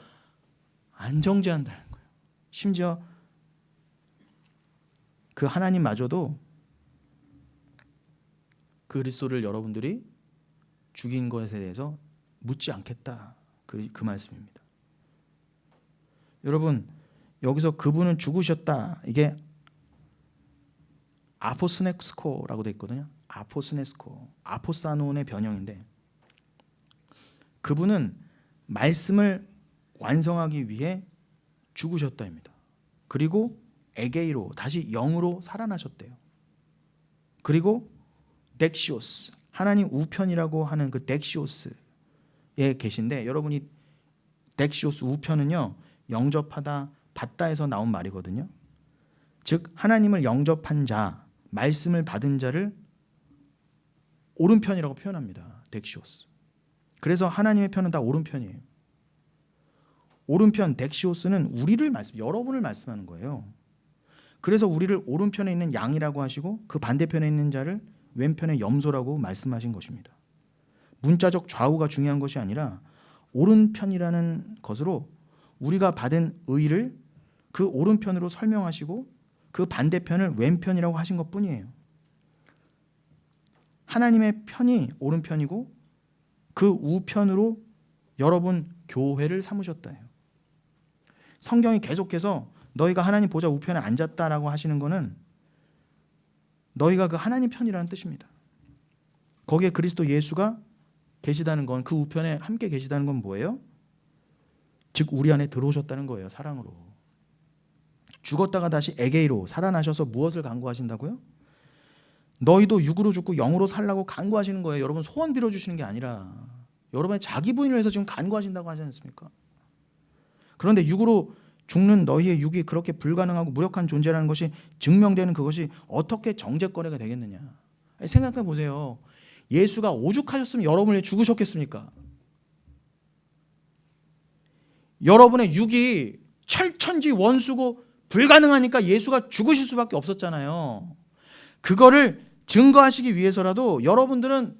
안 정죄한다는 거예요. 심지어 그 하나님마저도 그리스도를 여러분들이 죽인 것에 대해서 묻지 않겠다. 그 말씀입니다. 여러분, 여기서 그분은 죽으셨다. 이게 아포스네스코라고 되어 있거든요. 아포스네스코, 아포사논의 변형인데, 그분은 말씀을 완성하기 위해 죽으셨다입니다. 그리고 에게이로, 다시 영으로 살아나셨대요. 그리고 덱시오스, 하나님 우편이라고 하는 그 덱시오스에 계신데, 여러분이 덱시오스 우편은요, 영접하다, 받다에서 나온 말이거든요. 즉 하나님을 영접한 자, 말씀을 받은 자를 오른편이라고 표현합니다. 덱시오스. 그래서 하나님의 편은 다 오른편이에요. 오른편 덱시오스는 우리를 여러분을 말씀하는 거예요. 그래서 우리를 오른편에 있는 양이라고 하시고 그 반대편에 있는 자를 왼편의 염소라고 말씀하신 것입니다. 문자적 좌우가 중요한 것이 아니라 오른편이라는 것으로 우리가 받은 의를 그 오른편으로 설명하시고 그 반대편을 왼편이라고 하신 것뿐이에요. 하나님의 편이 오른편이고 그 우편으로 여러분 교회를 삼으셨다 해요. 성경이 계속해서 너희가 하나님 보좌 우편에 앉았다라고 하시는 것은 너희가 그 하나님 편이라는 뜻입니다. 거기에 그리스도 예수가 계시다는 건, 그 우편에 함께 계시다는 건 뭐예요? 즉 우리 안에 들어오셨다는 거예요. 사랑으로. 죽었다가 다시 에게이로 살아나셔서 무엇을 간구하신다고요? 너희도 육으로 죽고 영으로 살라고 간구하시는 거예요. 여러분 소원 빌어주시는 게 아니라 여러분의 자기 부인을 위해서 지금 간구하신다고 하지 않습니까? 그런데 육으로 죽는 너희의 육이 그렇게 불가능하고 무력한 존재라는 것이 증명되는 그것이 어떻게 정죄거리가 되겠느냐. 생각해 보세요. 예수가 오죽하셨으면 여러분을 위해 죽으셨겠습니까? 여러분의 육이 철천지 원수고 불가능하니까 예수가 죽으실 수밖에 없었잖아요. 그거를 증거하시기 위해서라도 여러분들은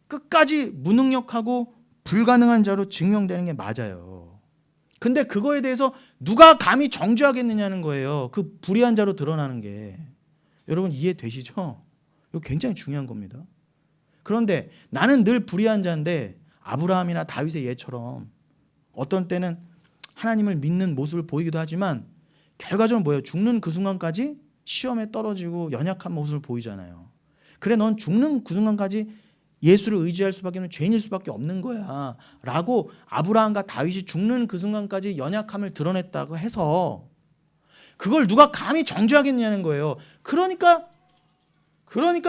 끝까지 무능력하고 불가능한 자로 증명되는 게 맞아요. 근데 그거에 대해서 누가 감히 정죄하겠느냐는 거예요. 그 불의한 자로 드러나는 게. 여러분 이해되시죠? 이거 굉장히 중요한 겁니다. 그런데 나는 늘 불의한 자인데 아브라함이나 다윗의 예처럼 어떤 때는 하나님을 믿는 모습을 보이기도 하지만 결과적으로 뭐예요? 죽는 그 순간까지 시험에 떨어지고 연약한 모습을 보이잖아요. 그래 넌 죽는 그 순간까지 예수를 의지할 수밖에 없는 죄인일 수밖에 없는 거야 라고 아브라함과 다윗이 죽는 그 순간까지 연약함을 드러냈다고 해서 그걸 누가 감히 정죄하겠냐는 거예요. 그러니까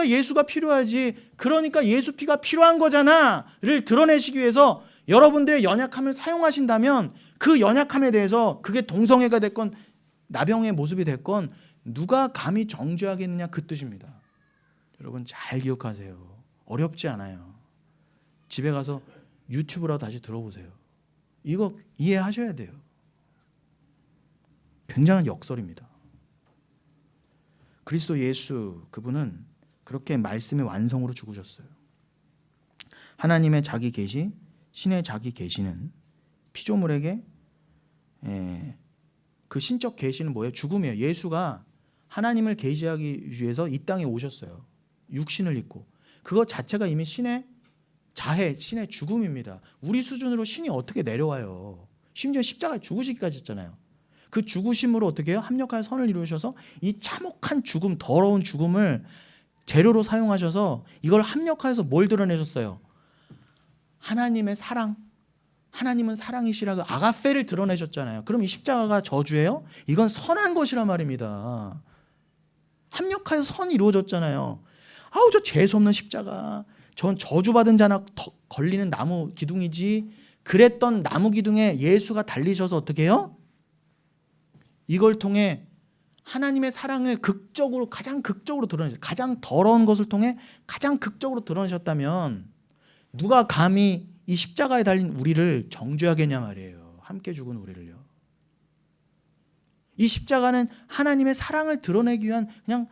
예수가 필요하지, 그러니까 예수 피가 필요한 거잖아를 드러내시기 위해서 여러분들의 연약함을 사용하신다면 그 연약함에 대해서 그게 동성애가 됐건 나병의 모습이 됐건 누가 감히 정죄하겠느냐 그 뜻입니다. 여러분 잘 기억하세요. 어렵지 않아요. 집에 가서 유튜브라도 다시 들어보세요. 이거 이해하셔야 돼요. 굉장한 역설입니다. 그리스도 예수 그분은 그렇게 말씀의 완성으로 죽으셨어요. 하나님의 자기 계시, 신의 자기 계시는 피조물에게 그 신적 계시는 뭐예요? 죽음이에요. 예수가 하나님을 계시하기 위해서 이 땅에 오셨어요. 육신을 입고. 그것 자체가 이미 신의 자해, 신의 죽음입니다. 우리 수준으로 신이 어떻게 내려와요? 심지어 십자가에 죽으시기까지 했잖아요. 그 죽으심으로 어떻게 해요? 합력하여 선을 이루셔서 이 참혹한 죽음, 더러운 죽음을 재료로 사용하셔서 이걸 합력하여서 뭘 드러내셨어요? 하나님의 사랑, 하나님은 사랑이시라고 아가페를 드러내셨잖아요. 그럼 이 십자가가 저주예요? 이건 선한 것이란 말입니다. 합력하여 선이 이루어졌잖아요. 아우 저 재수없는 십자가, 전 저주받은 자나 걸리는 나무 기둥이지. 그랬던 나무 기둥에 예수가 달리셔서 어떻게 해요? 이걸 통해 하나님의 사랑을 극적으로, 가장 극적으로 드러내셨어요. 가장 더러운 것을 통해 가장 극적으로 드러내셨다면 누가 감히 이 십자가에 달린 우리를 정죄하겠냐 말이에요. 함께 죽은 우리를요. 이 십자가는 하나님의 사랑을 드러내기 위한 그냥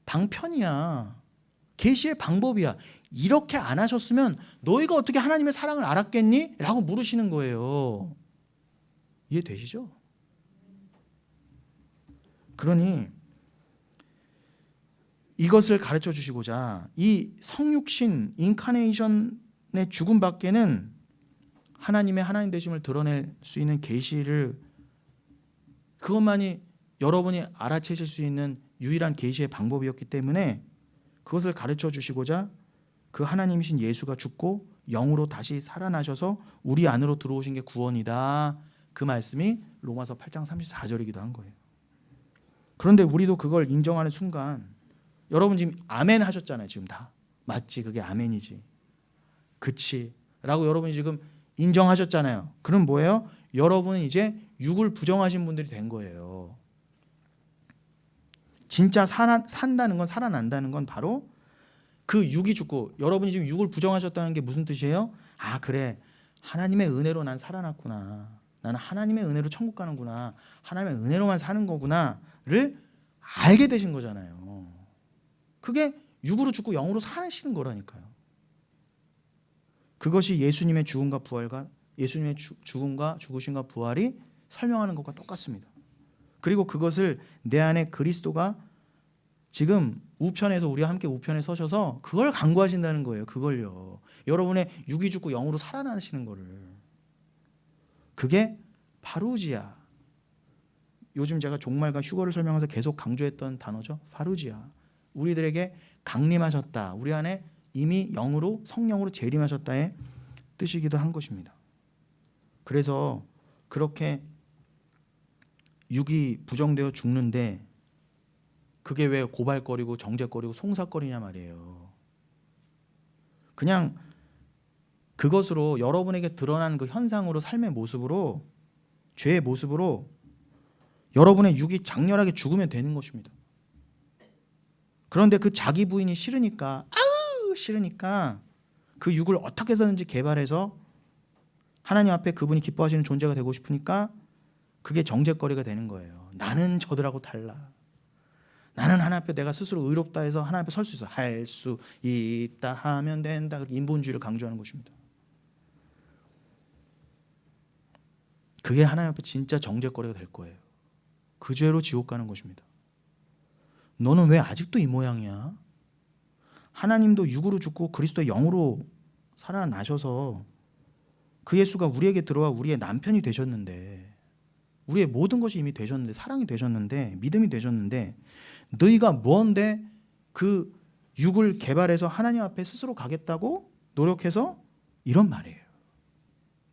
방편이야. 계시의 방법이야. 이렇게 안 하셨으면 너희가 어떻게 하나님의 사랑을 알았겠니? 라고 물으시는 거예요. 이해되시죠? 그러니 이것을 가르쳐 주시고자 이 성육신 인카네이션의 죽음밖에는 하나님의 하나님 되심을 드러낼 수 있는 계시를 그것만이 여러분이 알아채실 수 있는 유일한 계시의 방법이었기 때문에 그것을 가르쳐 주시고자 그 하나님이신 예수가 죽고 영으로 다시 살아나셔서 우리 안으로 들어오신 게 구원이다. 그 말씀이 로마서 8장 34절이기도 한 거예요. 그런데 우리도 그걸 인정하는 순간 여러분 지금 아멘 하셨잖아요. 지금 다 맞지? 그게 아멘이지. 그치? 라고 여러분이 지금 인정하셨잖아요. 그럼 뭐예요? 여러분은 이제 육을 부정하신 분들이 된 거예요. 진짜 산다는 건, 살아난다는 건 바로 그 육이 죽고, 여러분이 지금 육을 부정하셨다는 게 무슨 뜻이에요? 아, 그래, 하나님의 은혜로 난 살아났구나, 나는 하나님의 은혜로 천국 가는구나, 하나님의 은혜로만 사는 거구나를 알게 되신 거잖아요. 그게 육으로 죽고 영으로 사시는 거라니까요. 그것이 예수님의 죽음과 부활과 예수님의 죽음과 죽으심과 부활이 설명하는 것과 똑같습니다. 그리고 그것을 내 안에 그리스도가 지금 우편에서 우리와 함께 우편에 서셔서 그걸 강구하신다는 거예요. 그걸요. 여러분의 육이 죽고 영으로 살아나시는 거를. 그게 파루지아. 요즘 제가 종말과 휴거를 설명해서 계속 강조했던 단어죠. 파루지아. 우리들에게 강림하셨다. 우리 안에 이미 영으로, 성령으로 재림하셨다의 뜻이기도 한 것입니다. 그래서 그렇게 육이 부정되어 죽는데 그게 왜 고발거리고 정죄거리고 송사거리냐 말이에요. 그냥 그것으로 여러분에게 드러난 그 현상으로, 삶의 모습으로, 죄의 모습으로 여러분의 육이 장렬하게 죽으면 되는 것입니다. 그런데 그 자기 부인이 싫으니까 그 육을 어떻게 해서든지 개발해서 하나님 앞에 그분이 기뻐하시는 존재가 되고 싶으니까 그게 정죄거리가 되는 거예요. 나는 저들하고 달라. 나는 하나님 앞에 내가 스스로 의롭다 해서 하나님 앞에 설 수 있어. 할 수 있다 하면 된다. 그렇게 인본주의를 강조하는 것입니다. 그게 하나님 앞에 진짜 정죄거리가 될 거예요. 그 죄로 지옥 가는 것입니다. 너는 왜 아직도 이 모양이야? 하나님도 육으로 죽고 그리스도의 영으로 살아나셔서 그 예수가 우리에게 들어와 우리의 남편이 되셨는데, 우리의 모든 것이 이미 되셨는데, 사랑이 되셨는데, 믿음이 되셨는데, 너희가 뭔데 그 육을 개발해서 하나님 앞에 스스로 가겠다고 노력해서, 이런 말이에요.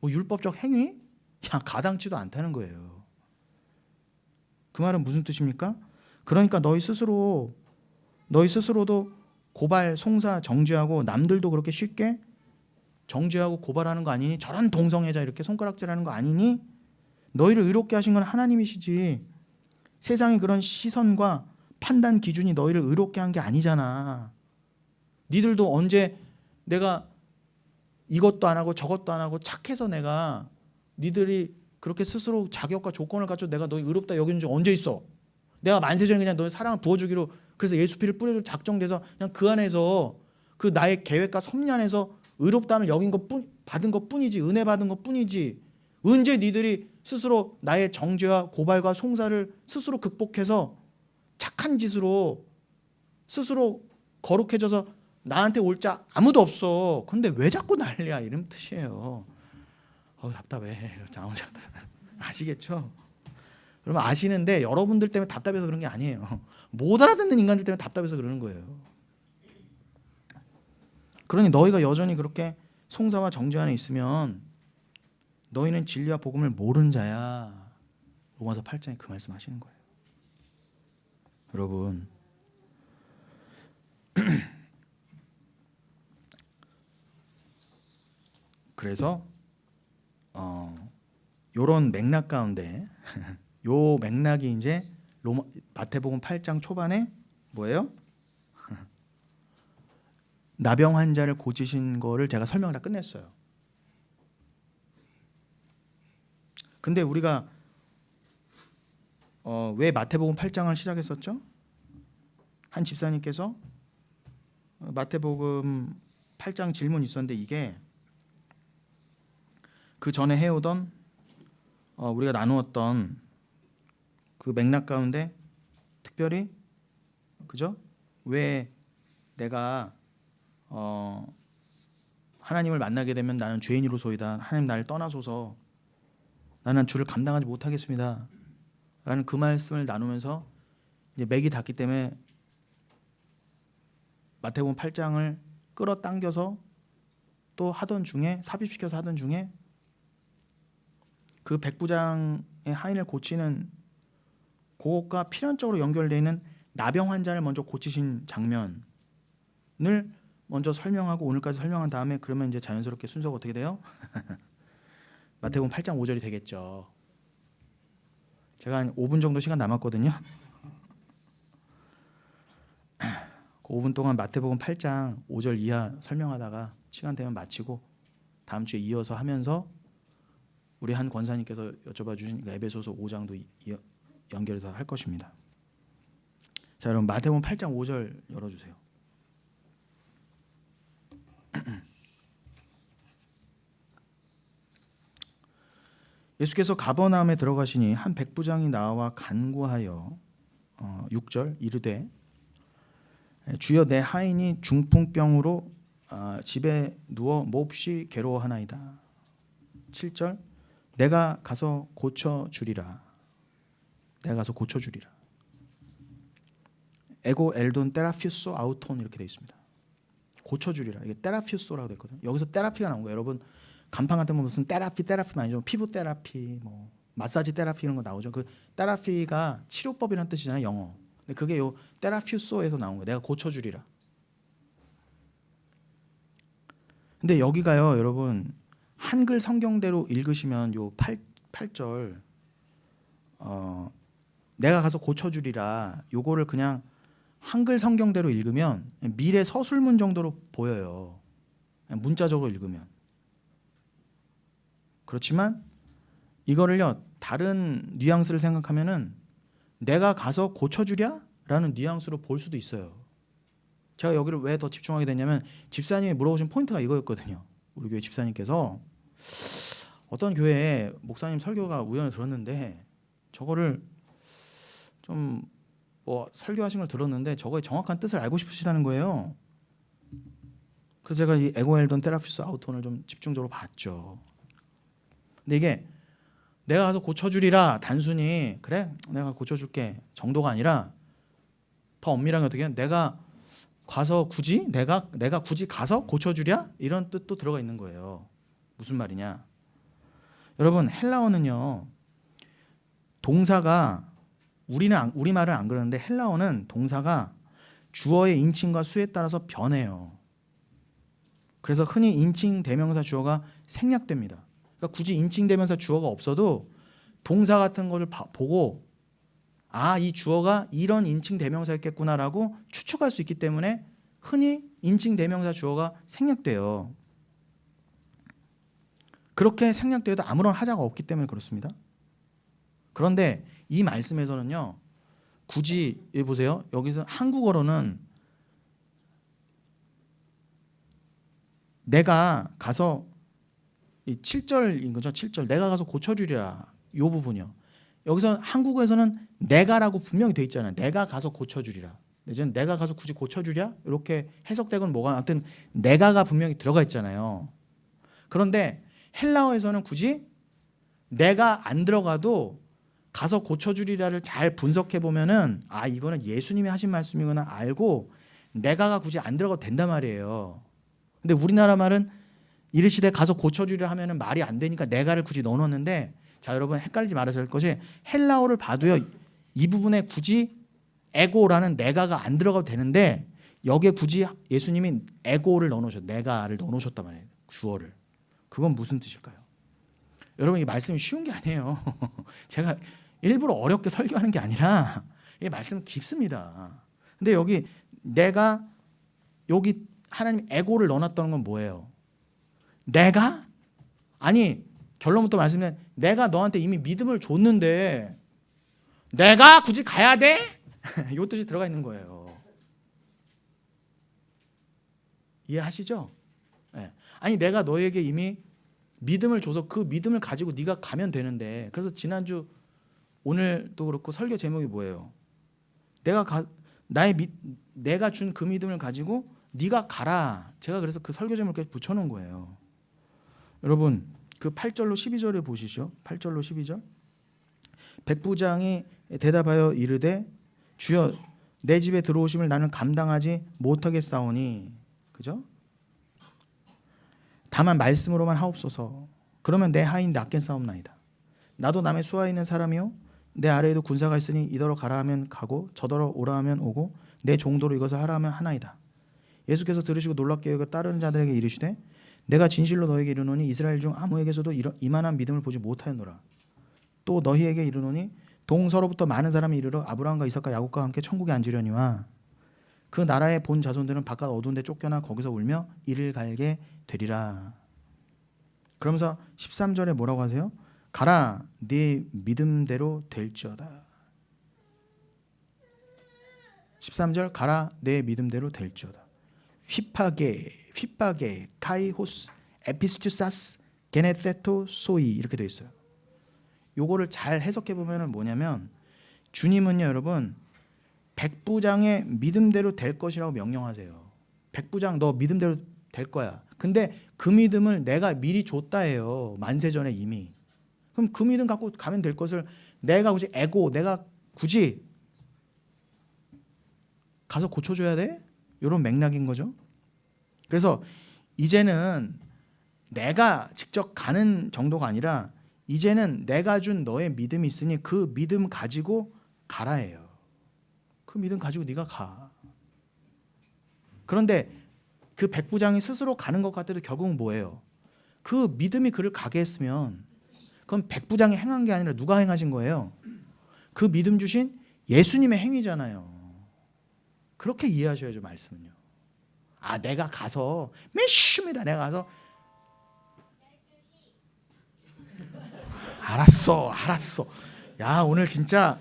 뭐 율법적 행위? 야, 가당치도 않다는 거예요. 그 말은 무슨 뜻입니까? 그러니까 너희 스스로도 고발, 송사, 정죄하고 남들도 그렇게 쉽게 정죄하고 고발하는 거 아니니? 저런 동성애자 이렇게 손가락질하는 거 아니니? 너희를 의롭게 하신 건 하나님이시지, 세상의 그런 시선과 판단 기준이 너희를 의롭게 한 게 아니잖아. 니들도 언제 내가 이것도 안 하고 저것도 안 하고 착해서 내가, 니들이 그렇게 스스로 자격과 조건을 갖춰 내가 너희 의롭다 여기는 적 언제 있어? 내가 만세전에 그냥 너희 사랑을 부어주기로, 그래서 예수 피를 뿌려줄 작정돼서 그냥 그 안에서 그 나의 계획과 섭리 안에서 의롭다함을 여긴 것뿐, 받은 것뿐이지, 은혜 받은 것뿐이지. 언제 니들이 스스로 나의 정죄와 고발과 송사를 스스로 극복해서 착한 짓으로 스스로 거룩해져서 나한테 올 자 아무도 없어. 근데 왜 자꾸 난리야? 이런 뜻이에요. 답답해. 아시겠죠? 여러분 아시는데 여러분들 때문에 답답해서 그런 게 아니에요. 못 알아듣는 인간들 때문에 답답해서 그러는 거예요. 그러니 너희가 여전히 그렇게 송사와 정죄 안에 있으면 너희는 진리와 복음을 모르는 자야. 로마서 8장에 그 말씀 하시는 거예요. 여러분 그래서 요런 맥락 가운데 요 맥락이 이제 마태복음 8장 초반에 뭐예요? 나병 환자를 고치신 거를 제가 설명을 다 끝냈어요. 근데 우리가 왜 마태복음 8장을 시작했었죠? 한 집사님께서 마태복음 8장 질문이 있었는데, 이게 그 전에 해오던 우리가 나누었던 그 맥락 가운데 특별히, 그죠? 왜 내가 하나님을 만나게 되면 나는 죄인으로소이다. 하나님 나를 떠나소서. 나는 주를 감당하지 못하겠습니다. 라는 그 말씀을 나누면서 이제 맥이 닿기 때문에 마태복음 8장을 끌어당겨서 또 하던 중에 삽입시켜서 하던 중에 그 백부장의 하인을 고치는 그것과 필연적으로 연결되어 있는 나병 환자를 먼저 고치신 장면을 먼저 설명하고 오늘까지 설명한 다음에 그러면 이제 자연스럽게 순서가 어떻게 돼요? 마태복음 8장 5절이 되겠죠. 제가 한 5분 정도 시간 남았거든요. 그 5분 동안 마태복음 8장 5절 이하 설명하다가 시간 되면 마치고 다음 주에 이어서 하면서 우리 한 권사님께서 여쭤봐 주신 에베소서 5장도 연결해서 할 것입니다. 자, 여러분 마태복음 8장 5절 열어주세요. 예수께서 가버나움에 들어가시니 한 백부장이 나와 간구하여 6절 이르되 주여 내 하인이 중풍병으로 집에 누워 몹시 괴로워하나이다. 7절 내가 가서 고쳐주리라. 내가 가서 고쳐주리라. 에고 엘돈 테라퓨소 아우톤 이렇게 되어 있습니다. 고쳐주리라. 이게 테라퓨소라고 됐거든요. 여기서 테라피가 나온 거예요. 여러분 간판 같은 거 무슨 테라피 아니죠. 피부 테라피, 뭐 마사지 테라피 이런 거 나오죠. 그 테라피가 치료법이라는 뜻이잖아요, 영어. 근데 그게 요 테라퓨소에서 나온 거예요. 내가 고쳐주리라. 근데 여기가요, 여러분 한글 성경대로 읽으시면 요 8절 내가 가서 고쳐주리라. 요거를 그냥 한글 성경대로 읽으면 미래 서술문 정도로 보여요. 문자적으로 읽으면. 그렇지만 이거를요 다른 뉘앙스를 생각하면은 내가 가서 고쳐주랴? 라는 뉘앙스로 볼 수도 있어요. 제가 여기를 왜 더 집중하게 됐냐면 집사님이 물어보신 포인트가 이거였거든요. 우리 교회 집사님께서 어떤 교회에 목사님 설교가 우연히 들었는데 저거를 좀 뭐 설교하신 걸 들었는데 저거의 정확한 뜻을 알고 싶으시다는 거예요. 그래서 제가 이 에고엘돈 테라피스 아우톤을 좀 집중적으로 봤죠. 근데 이게 내가 가서 고쳐주리라 단순히 그래 내가 고쳐줄게 정도가 아니라 더 엄밀하게 어떻게 해요? 내가 가서 굳이 내가 굳이 가서 고쳐주랴? 이런 뜻도 들어가 있는 거예요. 무슨 말이냐? 여러분 헬라어는요 동사가 우리말은 안 그러는데 헬라어는 동사가 주어의 인칭과 수에 따라서 변해요. 그래서 흔히 인칭 대명사 주어가 생략됩니다. 그러니까 굳이 인칭 대명사 주어가 없어도 동사 같은 거를 보고 이 주어가 이런 인칭 대명사였겠구나라고 추측할 수 있기 때문에 흔히 인칭 대명사 주어가 생략돼요. 그렇게 생략돼도 아무런 하자가 없기 때문에 그렇습니다. 그런데 이 말씀에서는요 굳이 여기 보세요. 여기서 한국어로는 내가 가서 이 7절인 거죠. 7절 내가 가서 고쳐주리라. 이 부분이요. 여기서 한국어에서는 내가라고 분명히 돼 있잖아요. 내가 가서 고쳐주리라. 이제는 내가 가서 굳이 고쳐주랴? 이렇게 해석되건 뭐가 아무튼 내가가 분명히 들어가 있잖아요. 그런데 헬라어에서는 굳이 내가 안 들어가도 가서 고쳐주리라를 잘 분석해 보면은 이거는 예수님이 하신 말씀이구나 알고 내가가 굳이 안 들어가도 된단 말이에요. 근데 우리나라 말은 이르시되 가서 고쳐주리라 하면은 말이 안 되니까 내가를 굳이 넣어놓는데 자 여러분 헷갈리지 말아야 할 것이 헬라어를 봐도요 이 부분에 굳이 에고라는 내가가 안 들어가도 되는데 여기에 굳이 예수님이 에고를 넣어놓으셨 내가를 넣어놓으셨단 말이에요. 주어를. 그건 무슨 뜻일까요? 여러분 이 말씀이 쉬운 게 아니에요. 제가 일부러 어렵게 설교하는 게 아니라 이 말씀 깊습니다. 근데 여기 내가 여기 하나님 에고를 넣어놨다는 건 뭐예요? 내가? 아니 결론부터 말씀드리면 내가 너한테 이미 믿음을 줬는데 내가 굳이 가야 돼? 이 뜻이 들어가 있는 거예요. 이해하시죠? 네. 아니 내가 너에게 이미 믿음을 줘서 그 믿음을 가지고 네가 가면 되는데 그래서 지난주 오늘도 그렇고 설교 제목이 뭐예요? 내가 준 그 믿음을 가지고 네가 가라. 제가 그래서 그 설교 제목을 이렇게 붙여놓은 거예요. 여러분 그 8절로 12절을 보시죠. 8절로 12절. 백부장이 대답하여 이르되 주여 내 집에 들어오심을 나는 감당하지 못하겠사오니, 그죠? 다만 말씀으로만 하옵소서. 그러면 내 하인 낫겠사옵나이다. 나도 남의 수하에 있는 사람이요 내 아래에도 군사가 있으니 이더러 가라 하면 가고 저더러 오라 하면 오고 내 종도로 이것을 하라 하면 하나이다. 예수께서 들으시고 놀랍게 여겨 따르는 자들에게 이르시되 내가 진실로 너에게 이르노니 이스라엘 중 아무에게서도 이만한 믿음을 보지 못하였노라. 또 너희에게 이르노니 동서로부터 많은 사람이 이르러 아브라함과 이삭과 야곱과 함께 천국에 앉으려니와 그 나라의 본 자손들은 바깥 어두운 데 쫓겨나 거기서 울며 이를 갈게 되리라. 그러면서 13절에 뭐라고 하세요? 가라 네 믿음대로 될지어다. 13절 가라 내 믿음대로 될지어다. 휘파게 카이호스 에피스투사스 게네테토 소이 이렇게 돼 있어요. 요거를 잘 해석해 보면은 뭐냐면 주님은요 여러분 백부장의 믿음대로 될 것이라고 명령하세요. 백부장 너 믿음대로 될 거야. 근데 그 믿음을 내가 미리 줬다 해요. 만세 전에 이미. 그럼 그 믿음 갖고 가면 될 것을 내가 굳이 가서 고쳐줘야 돼? 이런 맥락인 거죠. 그래서 이제는 내가 직접 가는 정도가 아니라 이제는 내가 준 너의 믿음이 있으니 그 믿음 가지고 가라 해요. 그 믿음 가지고 네가 가. 그런데 그 백부장이 스스로 가는 것 같아도 결국은 뭐예요? 그 믿음이 그를 가게 했으면 그건 백부장이 행한 게 아니라 누가 행하신 거예요? 그 믿음 주신 예수님의 행위잖아요. 그렇게 이해하셔야죠 말씀은요. 아 내가 가서 메시입니다. 내가 가서 알았어. 야 오늘 진짜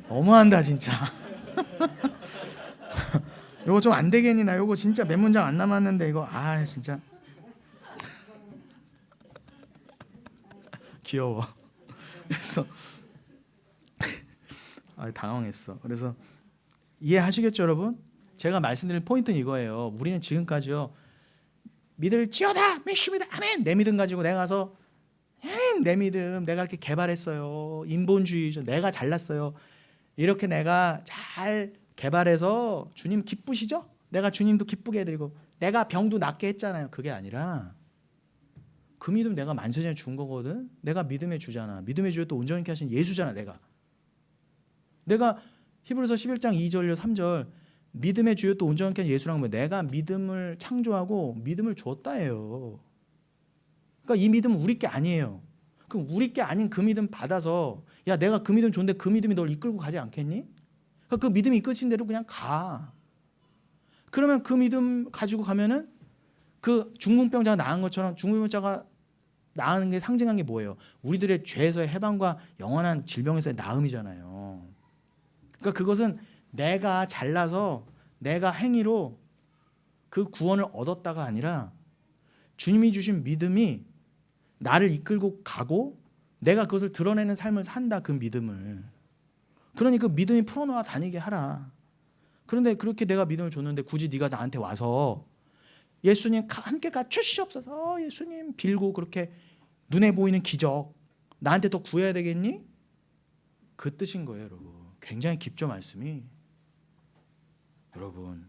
너무한다 진짜. 요거 좀 안 되겠니? 나 요거 진짜 몇 문장 안 남았는데 이거 진짜 귀여워. 그래서 당황했어. 그래서 이해하시겠죠 여러분? 제가 말씀드린 포인트는 이거예요. 우리는 지금까지요 믿을지어다 메시입니다 아멘 내 믿음 가지고 내가 가서 내 믿음 내가 이렇게 개발했어요. 인본주의죠. 내가 잘났어요. 이렇게 내가 잘 개발해서 주님 기쁘시죠? 내가 주님도 기쁘게 해드리고 내가 병도 낫게 했잖아요. 그게 아니라 그 믿음 내가 만세전에 준 거거든. 내가 믿음의 주잖아. 믿음의 주에 또 온전케 하신 예수잖아. 내가 히브리서 11장 2절 3절 믿음의 주요 또 온전케 하신 예수라는 거예요. 내가 믿음을 창조하고 믿음을 줬다 해요. 그러니까 이 믿음은 우리 게 아니에요. 그럼 우리 게 아닌 그 믿음 받아서 야 내가 그 믿음 줬는데 그 믿음이 널 이끌고 가지 않겠니? 그러니까 그 믿음이 이끄신 대로 그냥 가. 그러면 그 믿음 가지고 가면은 그 중풍병자가 나은 것처럼 중풍병자가 나은 게 상징한 게 뭐예요? 우리들의 죄에서의 해방과 영원한 질병에서의 나음이잖아요. 그러니까 그것은 내가 잘나서 내가 행위로 그 구원을 얻었다가 아니라 주님이 주신 믿음이 나를 이끌고 가고 내가 그것을 드러내는 삶을 산다. 그 믿음을. 그러니 그 믿음이 풀어놓아 다니게 하라. 그런데 그렇게 내가 믿음을 줬는데 굳이 네가 나한테 와서 예수님 함께 주시옵소서 예수님 빌고 그렇게 눈에 보이는 기적 나한테 더 구해야 되겠니? 그 뜻인 거예요 여러분. 굉장히 깊죠 말씀이. 여러분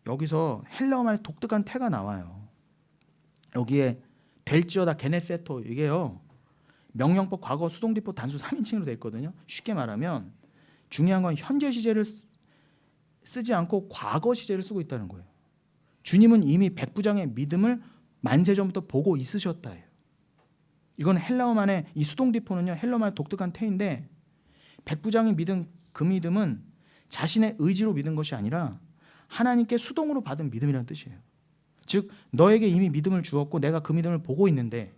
여기서 헬라어만의 독특한 태가 나와요. 여기에 될지어다 게네세토 이게요 명령법 과거 수동디포 단수 3인칭으로 되어 있거든요. 쉽게 말하면 중요한 건 현재 시제를 쓰지 않고 과거 시제를 쓰고 있다는 거예요. 주님은 이미 백부장의 믿음을 만세전부터 보고 있으셨다 해요. 이건 헬라어만의 이 수동디포는요 헬라어만의 독특한 태인데 백부장의 믿음 그 믿음은 자신의 의지로 믿은 것이 아니라 하나님께 수동으로 받은 믿음이라는 뜻이에요. 즉 너에게 이미 믿음을 주었고 내가 그 믿음을 보고 있는데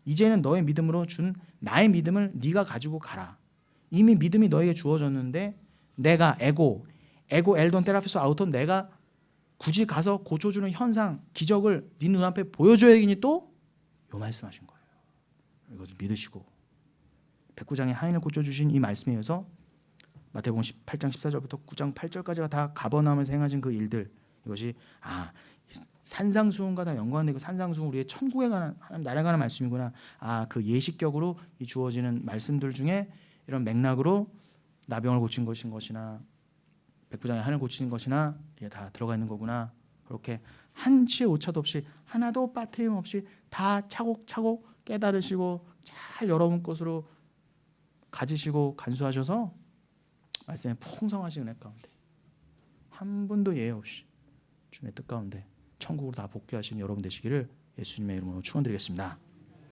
이제는 너의 믿음으로 준 나의 믿음을 네가 가지고 가라. 이미 믿음이 너에게 주어졌는데 내가 에고 엘돈 테라피소 아우톤 내가 굳이 가서 고쳐주는 현상 기적을 네 눈앞에 보여줘야겠니 또? 요 말씀하신 거예요. 이거 믿으시고 백부장의 하인을 고쳐주신 이 말씀에 의해서 마태복음 18장 14절부터 9장 8절까지가 다 가버나움에서 행하신 그 일들, 이것이 산상수훈과 다 연관되고 산상수훈 우리의 천국에 관한 하나님 나라에 관한 말씀이구나. 그 예식격으로 이 주어지는 말씀들 중에 이런 맥락으로 나병을 고친 것이나 백부장의 한을 고치는 것이나 이게 다 들어가 있는 거구나. 그렇게 한치의 오차도 없이 하나도 빠트림 없이 다 차곡차곡 깨달으시고 잘 여러분 것으로 가지시고 간수하셔서 말씀에 풍성하신 은혜 가운데 한 분도 예외 없이 주님의 뜻 가운데 천국으로 다 복귀하시는 여러분 되시기를 예수님의 이름으로 축원드리겠습니다.